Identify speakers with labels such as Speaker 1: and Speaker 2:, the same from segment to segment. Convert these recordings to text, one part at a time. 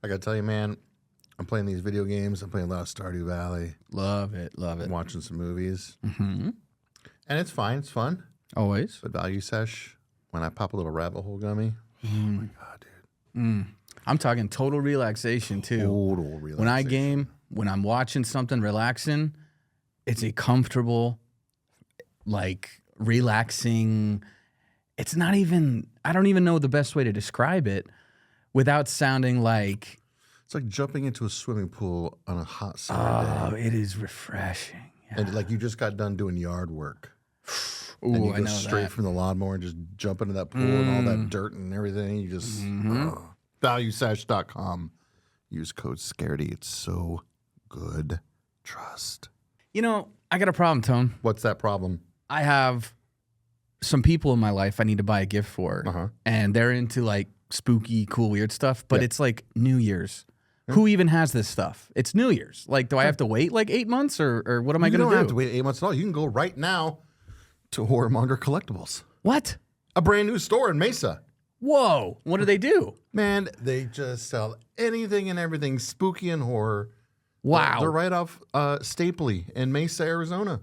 Speaker 1: I gotta tell you, man, I'm playing these video games. I'm playing a lot of Stardew Valley.
Speaker 2: Love it.
Speaker 1: I'm watching some movies.
Speaker 2: Mm-hmm.
Speaker 1: And it's fine. It's fun.
Speaker 2: Always.
Speaker 1: But value sesh, when I pop a little rabbit hole gummy, oh my God, dude.
Speaker 2: I'm talking total relaxation, too.
Speaker 1: Total relaxation.
Speaker 2: When I game, when I'm watching something relaxing, it's a comfortable, like, relaxing. It's not even, I don't even know the best way to describe it without sounding like.
Speaker 1: It's like jumping into a swimming pool on a hot summer day.
Speaker 2: It is refreshing. Yeah.
Speaker 1: And like you just got done doing yard work.
Speaker 2: Ooh,
Speaker 1: and you
Speaker 2: I
Speaker 1: go
Speaker 2: know
Speaker 1: straight
Speaker 2: that.
Speaker 1: from the lawnmower and just jump into that pool and all that dirt and everything. You just, valuesash.com. Use code SCAREDY. It's so good. Trust.
Speaker 2: You know, I got a problem, Tone.
Speaker 1: What's that problem?
Speaker 2: I have some people in my life I need to buy a gift for, and they're into like spooky, cool, weird stuff, but it's like New Year's. Who even has this stuff? It's New Year's. Like, do I have to wait like 8 months or what am I going to do?
Speaker 1: You don't have to wait 8 months at all. You can go right now to Horror Monger Collectibles.
Speaker 2: What?
Speaker 1: A brand new store in Mesa.
Speaker 2: Whoa. What do they do?
Speaker 1: Man, they just sell anything and everything spooky and horror.
Speaker 2: Wow.
Speaker 1: They're right off Stapley in Mesa, Arizona.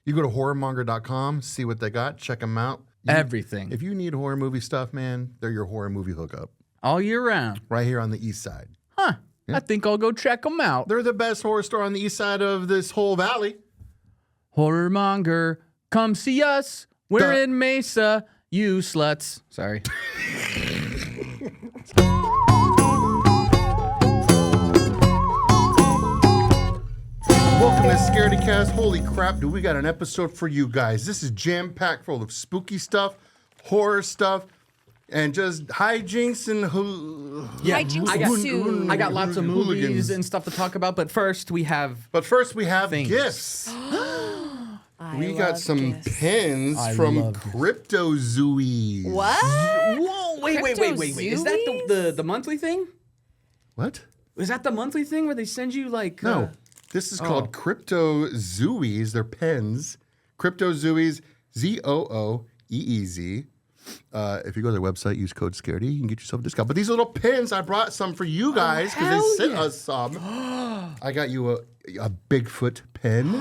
Speaker 1: You go to horrormonger.com, see what they got, check them out.
Speaker 2: Everything.
Speaker 1: If you need horror movie stuff, man, they're your horror movie hookup.
Speaker 2: All year round.
Speaker 1: Right here on the east side.
Speaker 2: Huh. Yeah. I think I'll go check them out.
Speaker 1: They're the best horror store on the east side of this whole valley.
Speaker 2: Horror Monger, come see us. We're in Mesa, you sluts. Sorry.
Speaker 1: Welcome to Scaredycast. Holy crap, dude, we got an episode for you guys. This is jam-packed full of spooky stuff, horror stuff, and just hijinks and
Speaker 2: I got lots of movies and stuff to talk about, but first we have
Speaker 1: things. Gifts. We got some pins from Cryptozoomies.
Speaker 3: What?
Speaker 2: Whoa, wait. Is that the monthly thing?
Speaker 1: What?
Speaker 2: Is that the monthly thing where they send you like
Speaker 1: No. This is called Cryptozoomies. They're pens. Cryptozoomies, ZOOEEZ. If you go to their website, use code SCAREDY, you can get yourself a discount. But these little pins, I brought some for you guys because they sent us some. I got you a Bigfoot pen.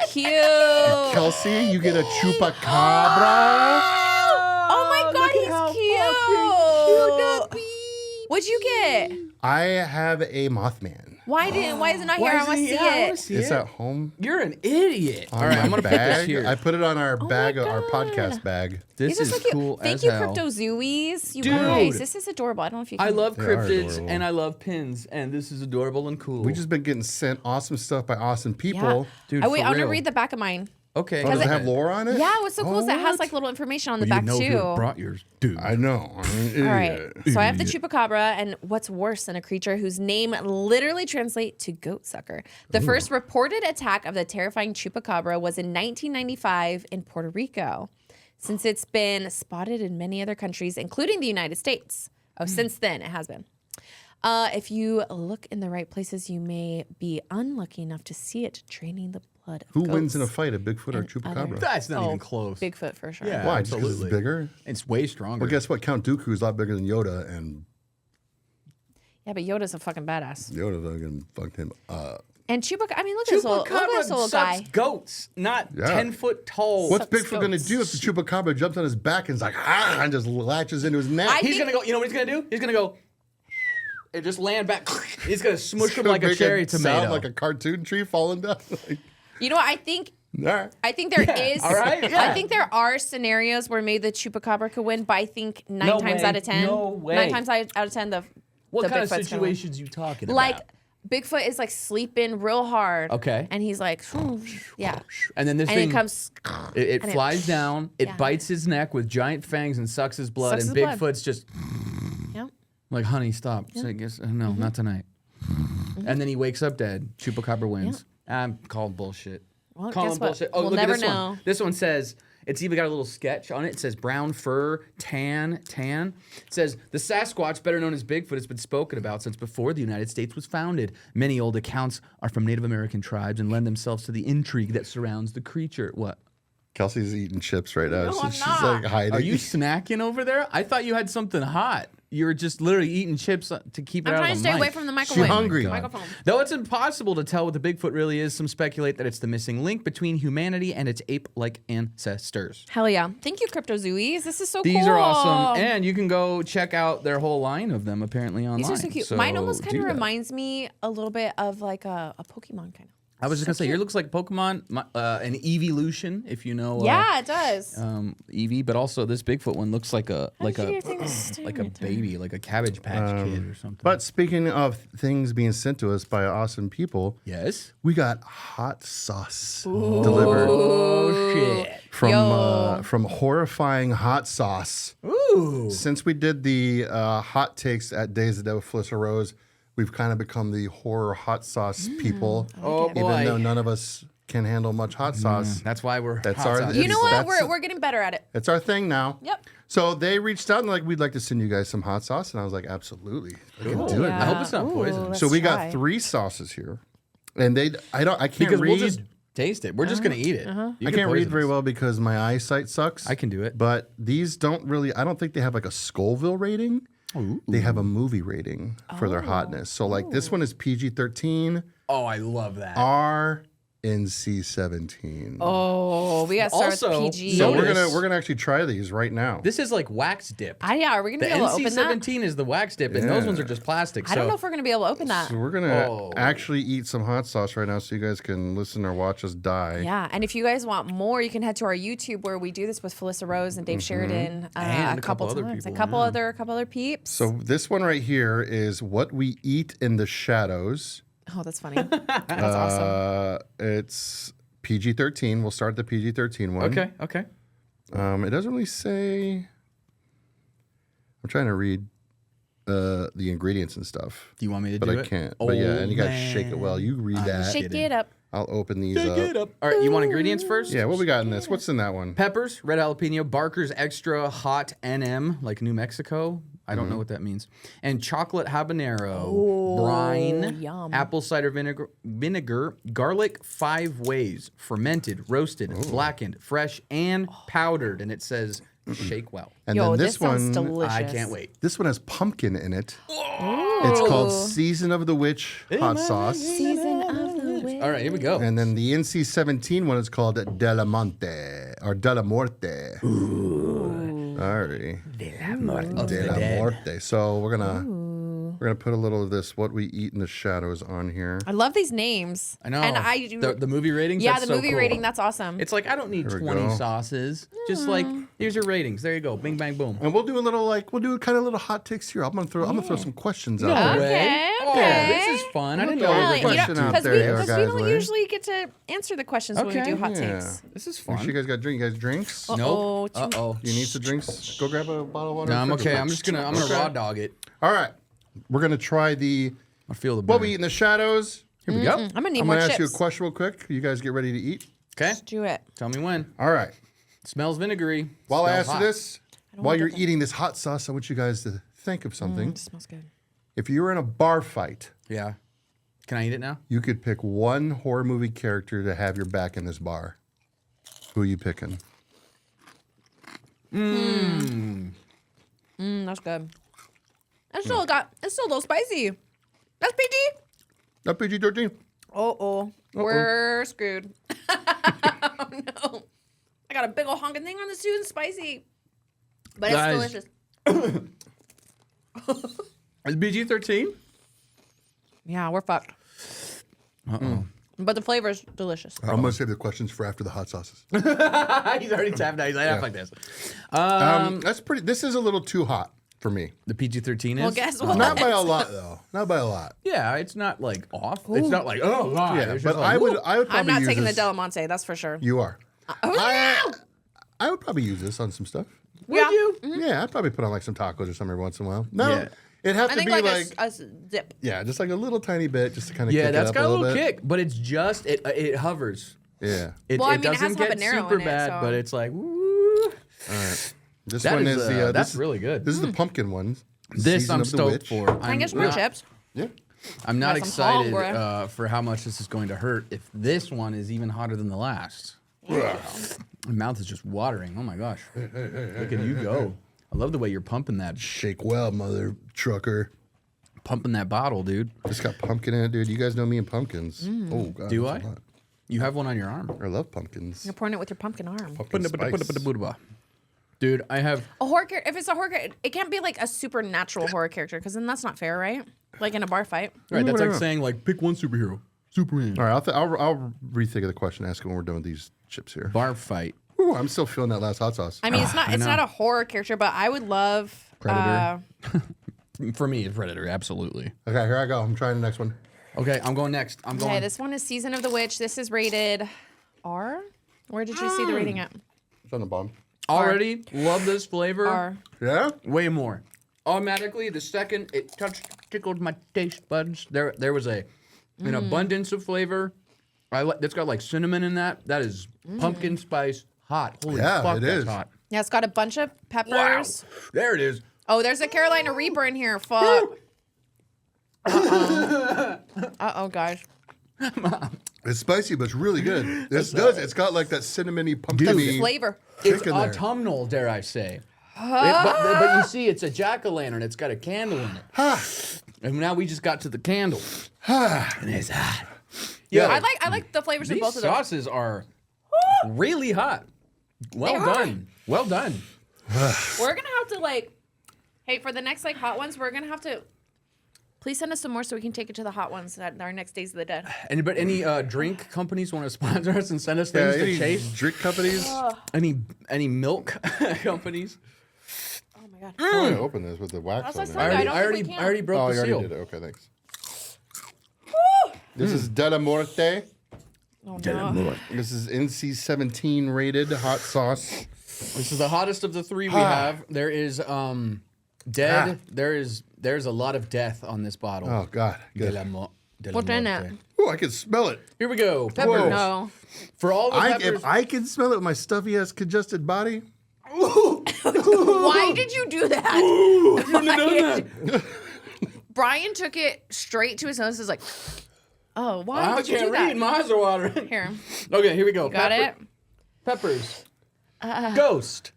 Speaker 3: Cute.
Speaker 1: And Kelsey, you get a chupacabra.
Speaker 3: Oh my God, he's cute. What'd you get?
Speaker 1: I have a Mothman.
Speaker 3: Why is it not here? I want to see it.
Speaker 1: It's at home.
Speaker 2: You're an idiot.
Speaker 1: All right, I'm gonna put this here. I put it on our bag, our podcast bag.
Speaker 2: This is
Speaker 3: so cute.
Speaker 2: cool
Speaker 3: Thank
Speaker 2: as
Speaker 3: you,
Speaker 2: hell.
Speaker 3: Cryptozoomies. You
Speaker 2: Dude.
Speaker 3: guys, this is adorable. I don't know if you can.
Speaker 2: I love
Speaker 1: They are
Speaker 2: cryptids
Speaker 1: adorable.
Speaker 2: and I love pins, and this is adorable and cool.
Speaker 1: We just been getting sent awesome stuff by awesome people.
Speaker 2: Dude,
Speaker 3: Oh wait,
Speaker 2: for
Speaker 3: I want to
Speaker 2: real.
Speaker 3: read the back of mine.
Speaker 2: Okay.
Speaker 1: Oh, does it have lore on it?
Speaker 3: Yeah, what's so cool is that it has
Speaker 1: what?
Speaker 3: like little information on the back too.
Speaker 2: Brought yours, dude.
Speaker 1: I know.
Speaker 3: All right. So I have the chupacabra, and what's worse than a creature whose name literally translates to goat sucker? The first reported attack of the terrifying chupacabra was in 1995 in Puerto Rico. Since it's been spotted in many other countries, including the United States. Oh, since then it has been. If you look in the right places, you may be unlucky enough to see it draining the blood of
Speaker 1: Who
Speaker 3: goats
Speaker 1: wins in a fight, a Bigfoot or a
Speaker 3: and
Speaker 1: chupacabra?
Speaker 3: others.
Speaker 2: That's not even close.
Speaker 3: Bigfoot for sure.
Speaker 2: Yeah.
Speaker 1: Why? Just 'cause it's
Speaker 2: Absolutely.
Speaker 1: bigger?
Speaker 2: It's way stronger.
Speaker 1: Well, guess what? Count Dooku's a lot bigger than Yoda, and
Speaker 3: Yeah, but Yoda's a fucking badass.
Speaker 1: Yoda fucking fucked him up.
Speaker 3: And Chupacabra, I mean, look at this little
Speaker 2: Chupacabra
Speaker 3: guy.
Speaker 2: sucks goats, not
Speaker 1: Yeah.
Speaker 2: 10-foot tall.
Speaker 1: What's
Speaker 3: Sucks
Speaker 1: Bigfoot gonna
Speaker 3: goats.
Speaker 1: do if the chupacabra jumps on his back and is like, and just latches into his neck?
Speaker 3: I
Speaker 2: He's
Speaker 3: think-
Speaker 2: gonna go. You know what he's gonna do? He's gonna go and just land back. He's gonna smush him
Speaker 1: Gonna
Speaker 2: like a
Speaker 1: make
Speaker 2: cherry
Speaker 1: it sound
Speaker 2: tomato.
Speaker 1: like a cartoon tree falling down. Like,
Speaker 3: You know what? I think
Speaker 1: nah.
Speaker 3: there is.
Speaker 2: all right, yeah.
Speaker 3: I think there are scenarios where maybe the chupacabra could win, but I think nine times
Speaker 2: way.
Speaker 3: out of 10,
Speaker 2: No way.
Speaker 3: 9 times out of 10,
Speaker 2: what
Speaker 3: the
Speaker 2: kind of
Speaker 3: Bigfoot's gonna win.
Speaker 2: situations you talking about?
Speaker 3: Like Bigfoot is like sleeping real hard.
Speaker 2: Okay.
Speaker 3: And he's like, yeah.
Speaker 2: and then this
Speaker 3: And
Speaker 2: thing
Speaker 3: it comes.
Speaker 2: it
Speaker 3: and it-
Speaker 2: flies down. It
Speaker 3: Yeah.
Speaker 2: bites his neck with giant fangs and sucks his blood.
Speaker 3: Sucks
Speaker 2: and
Speaker 3: his blood.
Speaker 2: Bigfoot's just
Speaker 3: Yeah.
Speaker 2: like, honey, stop. So I guess no, not tonight. And then he wakes up dead. Chupacabra wins. I'm calling bullshit.
Speaker 3: Well,
Speaker 2: Calling
Speaker 3: guess what?
Speaker 2: bullshit. Oh,
Speaker 3: We'll
Speaker 2: look
Speaker 3: never
Speaker 2: at this
Speaker 3: know.
Speaker 2: one. This one says, it's even got a little sketch on it. It says brown fur, tan. It says, the Sasquatch, better known as Bigfoot, has been spoken about since before the United States was founded. Many old accounts are from Native American tribes and lend themselves to the intrigue that surrounds the creature. What?
Speaker 1: Kelsey's eating chips right now.
Speaker 3: No,
Speaker 1: so
Speaker 3: I'm
Speaker 1: she's
Speaker 3: not.
Speaker 1: like hiding.
Speaker 2: Are you snacking over there? I thought you had something hot. You were just literally eating chips to keep it
Speaker 3: I'm
Speaker 2: out
Speaker 3: trying
Speaker 2: of
Speaker 3: to
Speaker 2: the
Speaker 3: stay away
Speaker 2: mic.
Speaker 3: from the microwave.
Speaker 1: hungry.
Speaker 3: Microphone.
Speaker 2: Though it's impossible to tell what the Bigfoot really is, some speculate that it's the missing link between humanity and its ape-like ancestors.
Speaker 3: Hell yeah. Thank you, Cryptozooies. This is so cool.
Speaker 2: These are awesome, and you can go check out their whole line of them apparently online.
Speaker 3: These are so cute. Mine almost kind
Speaker 2: do
Speaker 3: of
Speaker 2: that.
Speaker 3: reminds me a little bit of like a Pokemon kind of.
Speaker 2: I was just gonna say, yours looks like Pokemon, an Evolution, if you know.
Speaker 3: Yeah, it does.
Speaker 2: Eevee, but also this Bigfoot one looks like a
Speaker 3: How did you get things staring
Speaker 2: like a
Speaker 3: at them?
Speaker 2: baby, like a Cabbage Patch Kid or something.
Speaker 1: But speaking of things being sent to us by awesome people,
Speaker 2: yes,
Speaker 1: we got hot sauce delivered
Speaker 2: oh shit,
Speaker 1: from Horrifying Hot Sauce.
Speaker 2: ooh,
Speaker 1: Since we did the hot takes at Days of the Dead with Felissa Rose, we've kind of become the horror hot sauce people.
Speaker 2: oh
Speaker 1: Even
Speaker 2: boy,
Speaker 1: though none of us can handle much hot sauce.
Speaker 2: that's why we're.
Speaker 1: That's
Speaker 2: hot
Speaker 1: our-
Speaker 2: sauce.
Speaker 3: You know what?
Speaker 1: That's-
Speaker 3: We're getting better at it.
Speaker 1: It's our thing now.
Speaker 3: Yep.
Speaker 1: So they reached out and like, we'd like to send you guys some hot sauce. And I was like, absolutely. I can do it.
Speaker 2: I hope it's not poison.
Speaker 1: So we
Speaker 3: try.
Speaker 1: got 3 sauces here. And I can't
Speaker 2: Because
Speaker 1: read.
Speaker 2: we'll just taste it. We're just gonna eat it. You
Speaker 1: I
Speaker 2: get
Speaker 1: can't read
Speaker 2: poisonous.
Speaker 1: very well because my eyesight sucks.
Speaker 2: I can do it.
Speaker 1: But these don't really, I don't think they have like a Scoville rating. They have a movie rating for their hotness. So like this one is PG-13,
Speaker 2: Oh, I love that.
Speaker 1: R, NC-17.
Speaker 3: Oh, we got to start
Speaker 2: Also,
Speaker 3: with PG.
Speaker 1: So
Speaker 2: notice-
Speaker 1: we're gonna actually try these right now.
Speaker 2: This is like wax dipped.
Speaker 3: Yeah, are we going to
Speaker 2: The
Speaker 3: be able to open that?
Speaker 2: NC-17 is the wax dip, and those ones are just plastic.
Speaker 3: I don't
Speaker 2: so-
Speaker 3: know if we're going to be able to open that.
Speaker 1: So we're gonna
Speaker 2: Oh.
Speaker 1: actually eat some hot sauce right now, so you guys can listen or watch us die.
Speaker 3: Yeah, and if you guys want more, you can head to our YouTube where we do this with Felissa Rose and Dave Sheridan
Speaker 2: And
Speaker 3: a
Speaker 2: a
Speaker 3: couple
Speaker 2: couple other
Speaker 3: times.
Speaker 2: people,
Speaker 3: A couple
Speaker 2: yeah.
Speaker 3: other peeps.
Speaker 1: So this one right here is What We Eat in the Shadows.
Speaker 3: Oh, that's funny. That's awesome.
Speaker 1: It's PG-13. We'll start the PG-13 one.
Speaker 2: Okay.
Speaker 1: It doesn't really say. I'm trying to read the ingredients and stuff,
Speaker 2: Do you want me to
Speaker 1: but
Speaker 2: do
Speaker 1: I
Speaker 2: it?
Speaker 1: can't. But yeah, and you gotta
Speaker 2: man.
Speaker 1: shake it well. You read that.
Speaker 3: Shake it up.
Speaker 1: I'll open these up.
Speaker 2: All right, you want ingredients first?
Speaker 1: Yeah, what we got in this? What's in that one?
Speaker 2: Peppers, red jalapeno, Barker's Extra Hot NM, like New Mexico. I don't know what that means. And chocolate habanero, brine,
Speaker 3: yum.
Speaker 2: apple cider vinegar, garlic 5 ways, fermented, roasted, blackened, fresh, and powdered. And it says shake well.
Speaker 1: And
Speaker 3: Yo,
Speaker 1: then
Speaker 3: this sounds
Speaker 1: one,
Speaker 3: delicious.
Speaker 2: I can't wait.
Speaker 1: this one has pumpkin in it. It's called Season of the Witch hot sauce.
Speaker 3: Season of the Witch.
Speaker 2: All right, here we go.
Speaker 1: And then the NC-17 one is called Della Monte or Della Morte. All right. Della Morte. So we're gonna put a little of this What We Eat in the Shadows on here.
Speaker 3: I love these names.
Speaker 2: I know.
Speaker 3: And I do.
Speaker 2: The movie ratings?
Speaker 3: yeah,
Speaker 2: That's
Speaker 3: the
Speaker 2: so
Speaker 3: movie
Speaker 2: cool.
Speaker 3: rating, that's awesome.
Speaker 2: It's like, I don't need
Speaker 1: Here we
Speaker 2: 20
Speaker 1: go.
Speaker 2: sauces. Just like, here's your ratings. There you go. Bing, bang, boom.
Speaker 1: And we'll do kind of little hot takes here. I'm gonna throw some questions out
Speaker 2: No
Speaker 1: there.
Speaker 2: way.
Speaker 3: Okay,
Speaker 2: Oh,
Speaker 3: okay.
Speaker 2: this is fun. I didn't
Speaker 1: throw
Speaker 2: know.
Speaker 1: a
Speaker 2: we were
Speaker 1: question
Speaker 2: gonna-
Speaker 1: out
Speaker 3: Because
Speaker 1: there,
Speaker 3: we,
Speaker 1: you
Speaker 3: because
Speaker 1: guys,
Speaker 3: we don't
Speaker 1: will you?
Speaker 3: usually get to answer the questions when we
Speaker 2: Okay.
Speaker 3: do hot
Speaker 1: Yeah.
Speaker 3: takes.
Speaker 2: This is
Speaker 1: Make
Speaker 2: fun.
Speaker 1: sure you guys got drink. You guys drinks?
Speaker 2: Nope.
Speaker 3: Uh-oh.
Speaker 2: Uh-oh.
Speaker 1: You need some drinks? Go grab a bottle of water.
Speaker 2: No, I'm
Speaker 1: and
Speaker 2: okay.
Speaker 1: fridge.
Speaker 2: I'm gonna raw dog it.
Speaker 1: All right. We're gonna try the
Speaker 2: I feel the
Speaker 1: What
Speaker 2: burn.
Speaker 1: We Eat in the Shadows.
Speaker 2: Here we go.
Speaker 3: I'm gonna need
Speaker 1: I'm
Speaker 3: more
Speaker 1: gonna
Speaker 3: chips.
Speaker 1: ask you a question real quick. You guys get ready to eat.
Speaker 2: Okay.
Speaker 3: Do it.
Speaker 2: Tell me when.
Speaker 1: All right.
Speaker 2: Smells vinegary.
Speaker 1: While I
Speaker 2: Smells
Speaker 1: answer
Speaker 2: hot.
Speaker 1: this, while you're eating this hot sauce, I want you guys to think of something.
Speaker 3: Smells good.
Speaker 1: If you were in a bar fight,
Speaker 2: Yeah. Can I eat it now?
Speaker 1: you could pick one horror movie character to have your back in this bar. Who are you picking?
Speaker 3: That's good. It's still a little spicy. That's PG.
Speaker 1: Not PG-13.
Speaker 3: Oh, we're screwed. Oh no. I got a big old honking thing on this too and spicy. But
Speaker 2: Guys.
Speaker 3: it's delicious.
Speaker 2: Is BG-13?
Speaker 3: Yeah, we're fucked. But the flavor is delicious.
Speaker 1: I'm gonna save the questions for after the hot sauces.
Speaker 2: He's already tapped out. He's like, I like this.
Speaker 1: That's pretty. This is a little too hot for me.
Speaker 2: The PG-13 is?
Speaker 3: Well, guess what?
Speaker 1: Not by a lot though. Not by a lot.
Speaker 2: Yeah, it's not like off. It's not like, oh, God.
Speaker 1: Yeah,
Speaker 2: It's
Speaker 1: but
Speaker 2: just like,
Speaker 1: I would
Speaker 2: woo.
Speaker 1: probably
Speaker 3: I'm not
Speaker 1: use
Speaker 3: taking the
Speaker 1: this.
Speaker 3: Del Monte, that's for sure.
Speaker 1: You are.
Speaker 3: Oh,
Speaker 1: I would probably use this on some stuff.
Speaker 2: Would you?
Speaker 1: Yeah, I'd probably put on like some tacos or something every once in a while. No,
Speaker 2: Yeah.
Speaker 1: it'd have
Speaker 3: I
Speaker 1: to
Speaker 3: think
Speaker 1: be
Speaker 3: like,
Speaker 1: like,
Speaker 3: a dip.
Speaker 1: yeah, just like a little tiny bit, just to kind of
Speaker 2: Yeah,
Speaker 1: kick
Speaker 2: that's
Speaker 1: it up
Speaker 2: got a little
Speaker 1: bit.
Speaker 2: kick, but it's just, it hovers.
Speaker 1: Yeah.
Speaker 2: It,
Speaker 3: Well, I
Speaker 2: it
Speaker 3: mean, it has
Speaker 2: doesn't get
Speaker 3: habanero
Speaker 2: super
Speaker 3: in it,
Speaker 2: bad,
Speaker 3: so-
Speaker 2: but it's like, woo.
Speaker 1: All right. This
Speaker 2: That
Speaker 1: one
Speaker 2: is,
Speaker 1: is the.
Speaker 2: that's
Speaker 1: this,
Speaker 2: really good.
Speaker 1: This is the pumpkin one.
Speaker 2: This
Speaker 1: Season
Speaker 2: I'm
Speaker 1: of the
Speaker 2: stoked
Speaker 1: Witch.
Speaker 2: for.
Speaker 3: Can I get some more
Speaker 2: not-
Speaker 3: chips?
Speaker 1: Yeah.
Speaker 2: I'm not
Speaker 3: Got some
Speaker 2: excited
Speaker 3: hungry.
Speaker 2: for how much this is going to hurt if this one is even hotter than the last. My mouth is just watering. Oh my gosh. Look at you go. I love the way you're pumping that.
Speaker 1: Shake well, mother trucker.
Speaker 2: Pumping that bottle, dude.
Speaker 1: It's got pumpkin in it, dude. You guys know me and pumpkins. Oh, God.
Speaker 2: Do
Speaker 1: that's
Speaker 2: I?
Speaker 1: a lot.
Speaker 2: You have one on your arm.
Speaker 1: I love pumpkins.
Speaker 3: You're pouring it with your pumpkin arm.
Speaker 1: Pumpkin spice.
Speaker 2: Dude, I have.
Speaker 3: A horror character. If it's a horror character, it can't be like a supernatural horror character because then that's not fair, right? Like in a bar fight.
Speaker 2: Right, that's like saying like pick one superhero. Superman.
Speaker 1: All right, I'll rethink of the question. Ask it when we're done with these chips here.
Speaker 2: Bar fight.
Speaker 1: Ooh, I'm still feeling that last hot sauce.
Speaker 3: I mean, it's not a horror character, but I would love
Speaker 2: Predator. For me, it's Predator. Absolutely.
Speaker 1: Okay, here I go. I'm trying the next one.
Speaker 2: Okay, I'm going next. I'm going.
Speaker 3: Okay, this one is Season of the Witch. This is rated R. Where did you see the rating at?
Speaker 1: It's on the bottom.
Speaker 2: Already love this flavor.
Speaker 3: R.
Speaker 1: Yeah?
Speaker 2: Way more. Automatically, the second it tickled my taste buds. There was an abundance of flavor. It's got like cinnamon in that. That is pumpkin spice hot. Holy fuck,
Speaker 1: it
Speaker 2: that's
Speaker 1: is.
Speaker 2: hot.
Speaker 3: Yeah, it's got a bunch of peppers.
Speaker 2: Wow. There it is.
Speaker 3: Oh, there's a Carolina Reaper in here. Fuck. Uh-oh, guys.
Speaker 1: It's spicy, but it's really good. It's got like that cinnamony, pumpkin-y
Speaker 3: Flavor.
Speaker 2: It's
Speaker 1: in there.
Speaker 2: autumnal, dare I say. But you see, it's a jack-o'-lantern. It's got a candle in it. And now we just got to the candle. And it's hot.
Speaker 1: Yeah.
Speaker 3: I like the flavors of
Speaker 2: These
Speaker 3: both of them.
Speaker 2: sauces are really hot. Well
Speaker 3: They
Speaker 2: done. Well done.
Speaker 3: We're gonna have to like, hey, for the next like hot ones, we're gonna have to. Please send us some more so we can take it to the hot ones at our next Days of the Dead.
Speaker 2: Any drink companies want to sponsor us and send us things
Speaker 1: any
Speaker 2: to chase?
Speaker 1: drink companies.
Speaker 2: Any milk companies?
Speaker 3: Oh my god.
Speaker 1: I want to open this with the wax
Speaker 3: That's
Speaker 1: on
Speaker 3: what I
Speaker 1: there.
Speaker 3: said. I don't think we can.
Speaker 2: I already broke
Speaker 1: Oh,
Speaker 2: the
Speaker 1: you
Speaker 2: seal.
Speaker 1: already did it. Okay, thanks. This is De La Muerte.
Speaker 3: Oh no.
Speaker 1: This is NC-17 rated hot sauce.
Speaker 2: This is the hottest of the three we have. There is dead. There's a lot of death on this bottle.
Speaker 1: Oh, God. Good.
Speaker 3: What's in it?
Speaker 1: Oh, I can smell it.
Speaker 2: Here we go.
Speaker 3: Pepper.
Speaker 2: Peppers.
Speaker 3: No.
Speaker 2: For all the peppers.
Speaker 1: If I can smell it with my stuffy ass congested body.
Speaker 3: Why did you do that? Brian took it straight to his nose. Is like, oh, why
Speaker 2: I
Speaker 3: did you do
Speaker 2: can't
Speaker 3: that?
Speaker 2: read. My eyes are watering.
Speaker 3: Here,
Speaker 2: Okay, here we go.
Speaker 3: got it.
Speaker 2: Peppers. Ghost.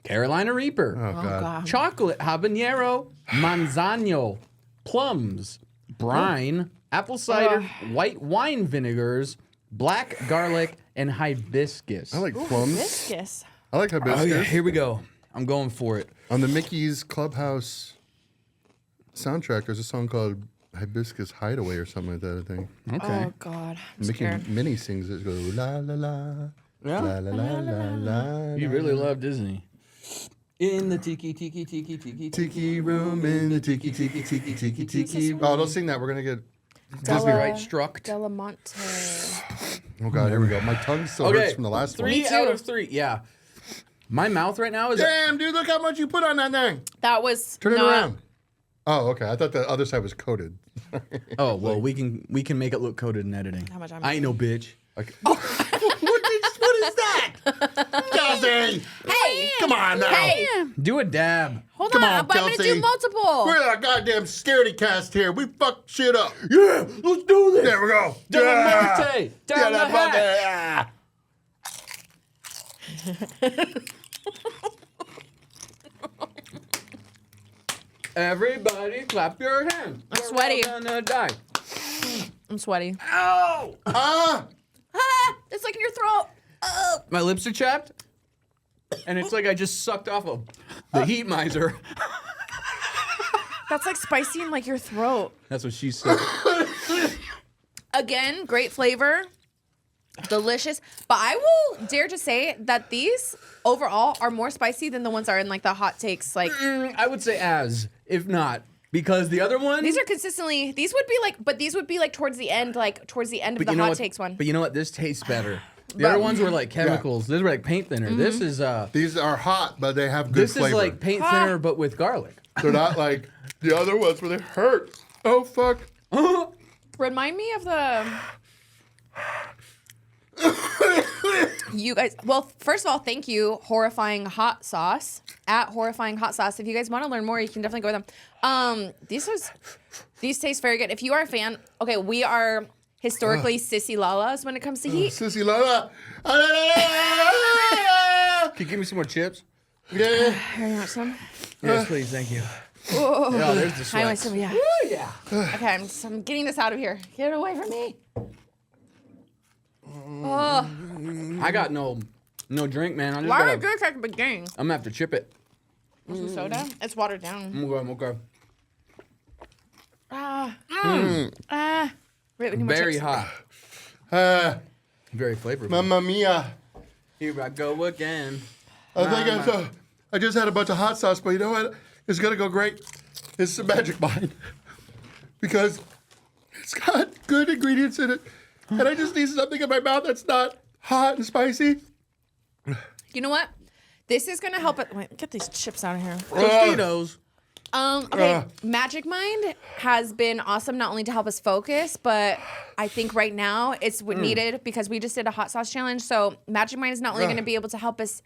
Speaker 2: Carolina Reaper.
Speaker 1: Oh, God.
Speaker 3: God.
Speaker 2: Chocolate habanero. Manzano. Plums. Brine. Apple cider. White wine vinegars. Black garlic. And hibiscus.
Speaker 1: I like plums.
Speaker 3: Hibiscus.
Speaker 1: I like hibiscus.
Speaker 2: Oh, yeah, here we go. I'm going for it.
Speaker 1: On the Mickey's Clubhouse soundtrack, there's a song called Hibiscus Hideaway or something like that, I think.
Speaker 2: Okay.
Speaker 3: Oh God. I'm
Speaker 1: Mickey
Speaker 3: scared.
Speaker 1: Minnie sings it. It goes la la la.
Speaker 2: Yeah.
Speaker 1: La la la la la.
Speaker 2: You
Speaker 1: la.
Speaker 2: really love Disney. In the tiki.
Speaker 1: Tiki room in the tiki. Oh, don't sing that. We're gonna get.
Speaker 2: Copyright struck.
Speaker 3: Delamonte.
Speaker 1: Oh God, here we go. My tongue still hurts from the last one.
Speaker 2: 3 out of 3. Yeah. My mouth right now is.
Speaker 1: Damn, dude! Look how much you put on that thing.
Speaker 3: That was
Speaker 1: Turn it
Speaker 3: not-
Speaker 1: around. Oh, okay. I thought the other side was coated.
Speaker 2: Oh well, we can make it look coded in editing.
Speaker 3: How much I'm-
Speaker 2: I ain't no bitch.
Speaker 1: Okay. what is that? Kelsey!
Speaker 3: Hey,
Speaker 1: Come on now.
Speaker 3: Hey,
Speaker 2: Do a dab.
Speaker 3: hold
Speaker 1: Come
Speaker 3: on.
Speaker 1: on,
Speaker 3: I'm gonna
Speaker 1: Kelsey.
Speaker 3: do multiple.
Speaker 1: We're a goddamn Scaredycast here. We fuck shit up.
Speaker 2: Yeah, let's do this.
Speaker 1: There we go.
Speaker 2: Delamonte, down the hatch. Everybody, clap your hands.
Speaker 3: I'm sweaty.
Speaker 2: We're all gonna die.
Speaker 3: I'm sweaty.
Speaker 2: Ow!
Speaker 1: Ah!
Speaker 3: Ah, it's like in your throat. Oh.
Speaker 2: My lips are chapped, and it's like I just sucked off the heat miser.
Speaker 3: That's like spicy in like your throat.
Speaker 2: That's what she said.
Speaker 3: Again, great flavor. Delicious. But I will dare to say that these overall are more spicy than the ones that are in like the hot takes. Like
Speaker 2: I would say if not, because the other one.
Speaker 3: these are consistently, these would be like towards the end of the hot takes one.
Speaker 2: But you know what? This tastes better. The other ones were like chemicals. These were like paint thinner. This is
Speaker 1: These are hot, but they have good
Speaker 2: this
Speaker 1: flavor.
Speaker 2: is like paint thinner, but with garlic.
Speaker 1: They're not like the other ones where they hurt. Oh, fuck.
Speaker 3: Remind me of the you guys. Well, first of all, thank you, Horrifying Hot Sauce at Horrifying Hot Sauce. If you guys want to learn more, you can definitely go with them. These taste very good. If you are a fan, okay, we are historically sissy lalas when it comes to heat.
Speaker 1: Sissy Lola.
Speaker 2: Can you give me some more chips?
Speaker 1: Yeah.
Speaker 3: Here, you want some?
Speaker 2: Yes, please. Thank you.
Speaker 3: Oh,
Speaker 2: Oh, there's the
Speaker 3: I want
Speaker 2: sweat.
Speaker 3: some, yeah.
Speaker 2: Yeah.
Speaker 3: Okay, I'm getting this out of here. Get it away from me. Oh,
Speaker 2: I got no drink, man. I'm just
Speaker 3: why are
Speaker 2: gonna,
Speaker 3: you drinking at the beginning?
Speaker 2: I'm gonna have to chip it.
Speaker 3: Some soda? It's watered down.
Speaker 2: Okay.
Speaker 3: Wait, we need more
Speaker 2: Very
Speaker 3: chips.
Speaker 2: hot. Very flavorful.
Speaker 1: Mamma mia.
Speaker 2: Here I go again.
Speaker 1: I think I just had a bunch of hot sauce, but you know what? It's gonna go great. It's the Magic Mind because it's got good ingredients in it, and I just need something in my mouth that's not hot and spicy.
Speaker 3: You know what? This is gonna help it. Wait, get these chips out of here.
Speaker 2: Tostitos.
Speaker 3: Okay, Magic Mind has been awesome not only to help us focus, but I think right now it's what needed because we just did a hot sauce challenge. So Magic Mind is not only going to be able to help us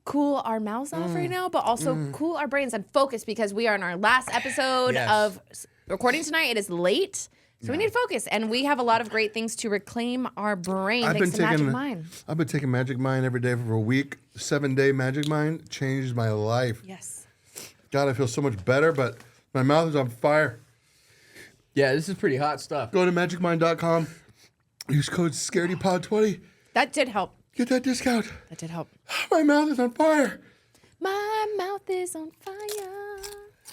Speaker 3: cool our mouths off right now, but also cool our brains and focus because we are in our last episode of recording tonight. It is late. So we need to focus, and we have a lot of great things to reclaim our brain. Thanks to Magic Mind.
Speaker 1: I've been taking Magic Mind every day for a week. 7-day Magic Mind changed my life.
Speaker 3: Yes.
Speaker 1: God, I feel so much better, but my mouth is on fire.
Speaker 2: Yeah, this is pretty hot stuff.
Speaker 1: Go to magicmind.com. Use code ScaredyPod20.
Speaker 3: That did help.
Speaker 1: Get that discount.
Speaker 3: That did help.
Speaker 1: My mouth is on fire.
Speaker 3: My mouth is on fire.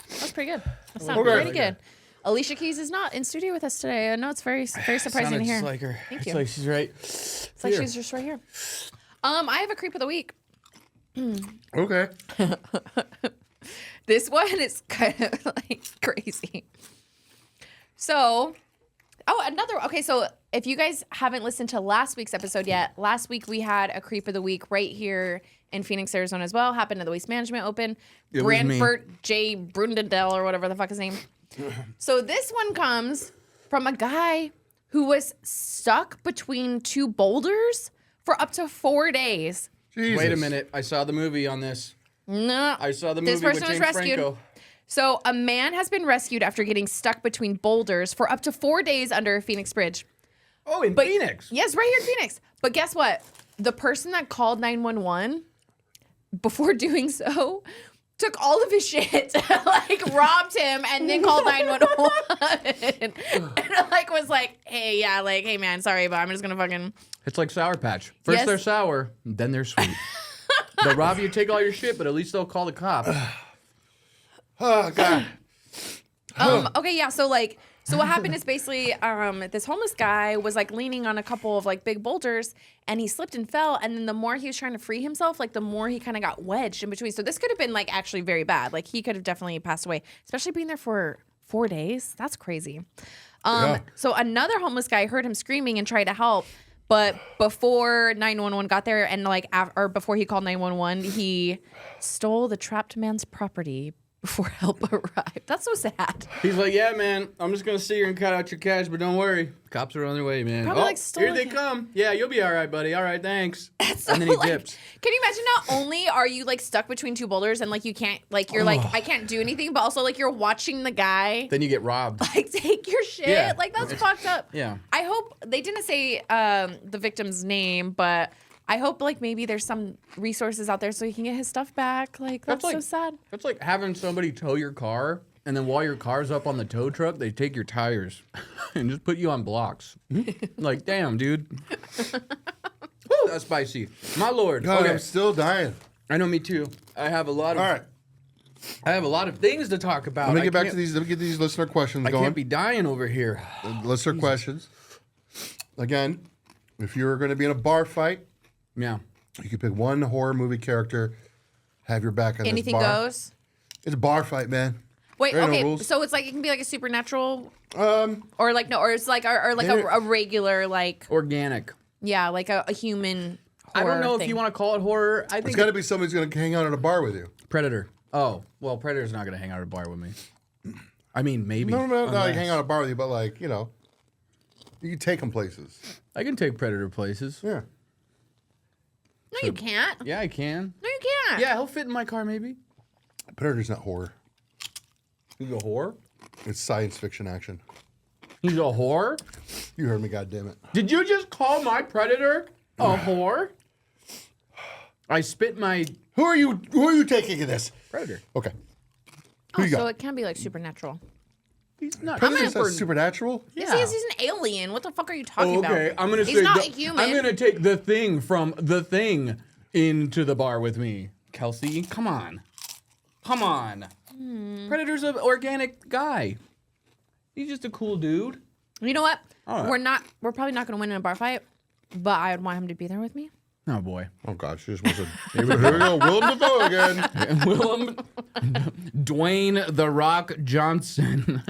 Speaker 3: That was pretty good. That sounded
Speaker 1: Okay.
Speaker 3: pretty good. Alicia Keys is not in studio with us today. I know it's very surprising
Speaker 2: Sounded
Speaker 3: to hear.
Speaker 2: just like her.
Speaker 3: Thank
Speaker 2: It's
Speaker 3: you.
Speaker 2: like she's right.
Speaker 3: It's like she's just right here. I have a creep of the week.
Speaker 1: Okay.
Speaker 3: This one is kind of like crazy. So, so if you guys haven't listened to last week's episode yet, last week we had a creep of the week right here in Phoenix, Arizona as well. Happened at the Waste Management Open.
Speaker 2: It was me.
Speaker 3: Brandfort J. Brundendell or whatever the fuck his name. So this one comes from a guy who was stuck between two boulders for up to 4 days.
Speaker 1: Jesus.
Speaker 2: Wait a minute. I saw the movie on this.
Speaker 3: No.
Speaker 2: I saw the movie
Speaker 3: This person
Speaker 2: with
Speaker 3: was
Speaker 2: James
Speaker 3: rescued.
Speaker 2: Franco.
Speaker 3: So a man has been rescued after getting stuck between boulders for up to 4 days under a Phoenix bridge.
Speaker 2: Oh, in Phoenix.
Speaker 3: Yes, right here in Phoenix. But guess what? The person that called 911 before doing so took all of his shit, like robbed him, and then called 911. And like was like, hey man, sorry, but I'm just gonna fucking.
Speaker 2: It's like Sour Patch. First
Speaker 3: Yes.
Speaker 2: they're sour, then they're sweet. They'll rob you, take all your shit, but at least they'll call the cops.
Speaker 1: Oh, God.
Speaker 3: Okay, yeah. So what happened is basically this homeless guy was like leaning on a couple of like big boulders and he slipped and fell. And then the more he was trying to free himself, like the more he kind of got wedged in between. So this could have been like actually very bad. Like he could have definitely passed away, especially being there for 4 days. That's crazy. So another homeless guy heard him screaming and tried to help. But before 911 got there and or before he called 911, he stole the trapped man's property before help arrived. That's so sad.
Speaker 2: He's like, yeah, man, I'm just going to sit here and cut out your cash, but don't worry. Cops are on their way, man.
Speaker 3: Probably, like,
Speaker 2: here they
Speaker 3: stolen-
Speaker 2: come. Yeah, you'll be all right, buddy. All right, thanks.
Speaker 3: So,
Speaker 2: and then he
Speaker 3: like,
Speaker 2: dips.
Speaker 3: can you imagine not only are you like stuck between two boulders and like you can't like you're like I can't do anything, but also like you're watching the guy
Speaker 2: Then you get robbed.
Speaker 3: like take your shit.
Speaker 2: Yeah.
Speaker 3: Like that's fucked up.
Speaker 2: Yeah.
Speaker 3: I hope they didn't say the victim's name, but I hope like maybe there's some resources out there so he can get his stuff back. Like that's so sad.
Speaker 2: That's like having somebody tow your car, and then while your car's up on the tow truck, they take your tires and just put you on blocks. Like, damn, dude. Woo, that's spicy. My lord.
Speaker 1: God,
Speaker 2: Okay.
Speaker 1: I'm still dying.
Speaker 2: I know, me too. I have a lot of.
Speaker 1: All right.
Speaker 2: I have a lot of things to talk about.
Speaker 1: Let me
Speaker 2: I
Speaker 1: get back
Speaker 2: can't-
Speaker 1: to these. Let me get these listener questions
Speaker 2: I
Speaker 1: going.
Speaker 2: can't be dying over here.
Speaker 1: Listener questions. Again, if you're going to be in a bar fight,
Speaker 2: Yeah.
Speaker 1: you can pick one horror movie character, have your back on
Speaker 3: Anything
Speaker 1: this bar.
Speaker 3: goes.
Speaker 1: It's a bar fight, man.
Speaker 3: Wait,
Speaker 1: There ain't no
Speaker 3: okay,
Speaker 1: rules.
Speaker 3: so it's like it can be like a supernatural, or like no, or it's like or like a regular like
Speaker 2: Organic.
Speaker 3: like a human.
Speaker 2: I don't know
Speaker 3: thing.
Speaker 2: if you want to call it horror. I
Speaker 1: It's
Speaker 2: think
Speaker 1: got to be somebody who's going to hang out at a bar with you.
Speaker 2: Predator. Oh, well, Predator's not going to hang out at a bar with me. I mean, maybe.
Speaker 1: No, not like
Speaker 2: Unless-
Speaker 1: hang out at a bar with you, but like, you know, you can take them places.
Speaker 2: I can take Predator places.
Speaker 1: Yeah.
Speaker 3: No, you can't.
Speaker 2: Yeah, I can.
Speaker 3: No, you can't.
Speaker 2: Yeah, he'll fit in my car, maybe.
Speaker 1: Predator's not horror.
Speaker 2: You go horror?
Speaker 1: It's science fiction action.
Speaker 2: He's a whore?
Speaker 1: You heard me, goddammit.
Speaker 2: Did you just call my predator a whore? I spit my
Speaker 1: Who are you taking in this?
Speaker 2: predator.
Speaker 1: Okay. Who you
Speaker 3: So
Speaker 1: got?
Speaker 3: it can be like supernatural.
Speaker 2: He's not
Speaker 1: Predator says supernatural?
Speaker 3: Yeah. He's an alien. What the fuck are you talking about?
Speaker 2: Okay, I'm gonna
Speaker 3: He's
Speaker 2: say
Speaker 3: not a human.
Speaker 2: I'm gonna take the thing from the thing into the bar with me. Kelsey, come on. Predator's an organic guy. He's just a cool dude.
Speaker 3: You know what?
Speaker 2: All right.
Speaker 3: We're probably not going to win in a bar fight, but I would want him to be there with me.
Speaker 2: Oh boy.
Speaker 1: Oh, God. She just wants to. Here we go. Willem Dafoe again.
Speaker 2: Willem Dwayne The Rock Johnson.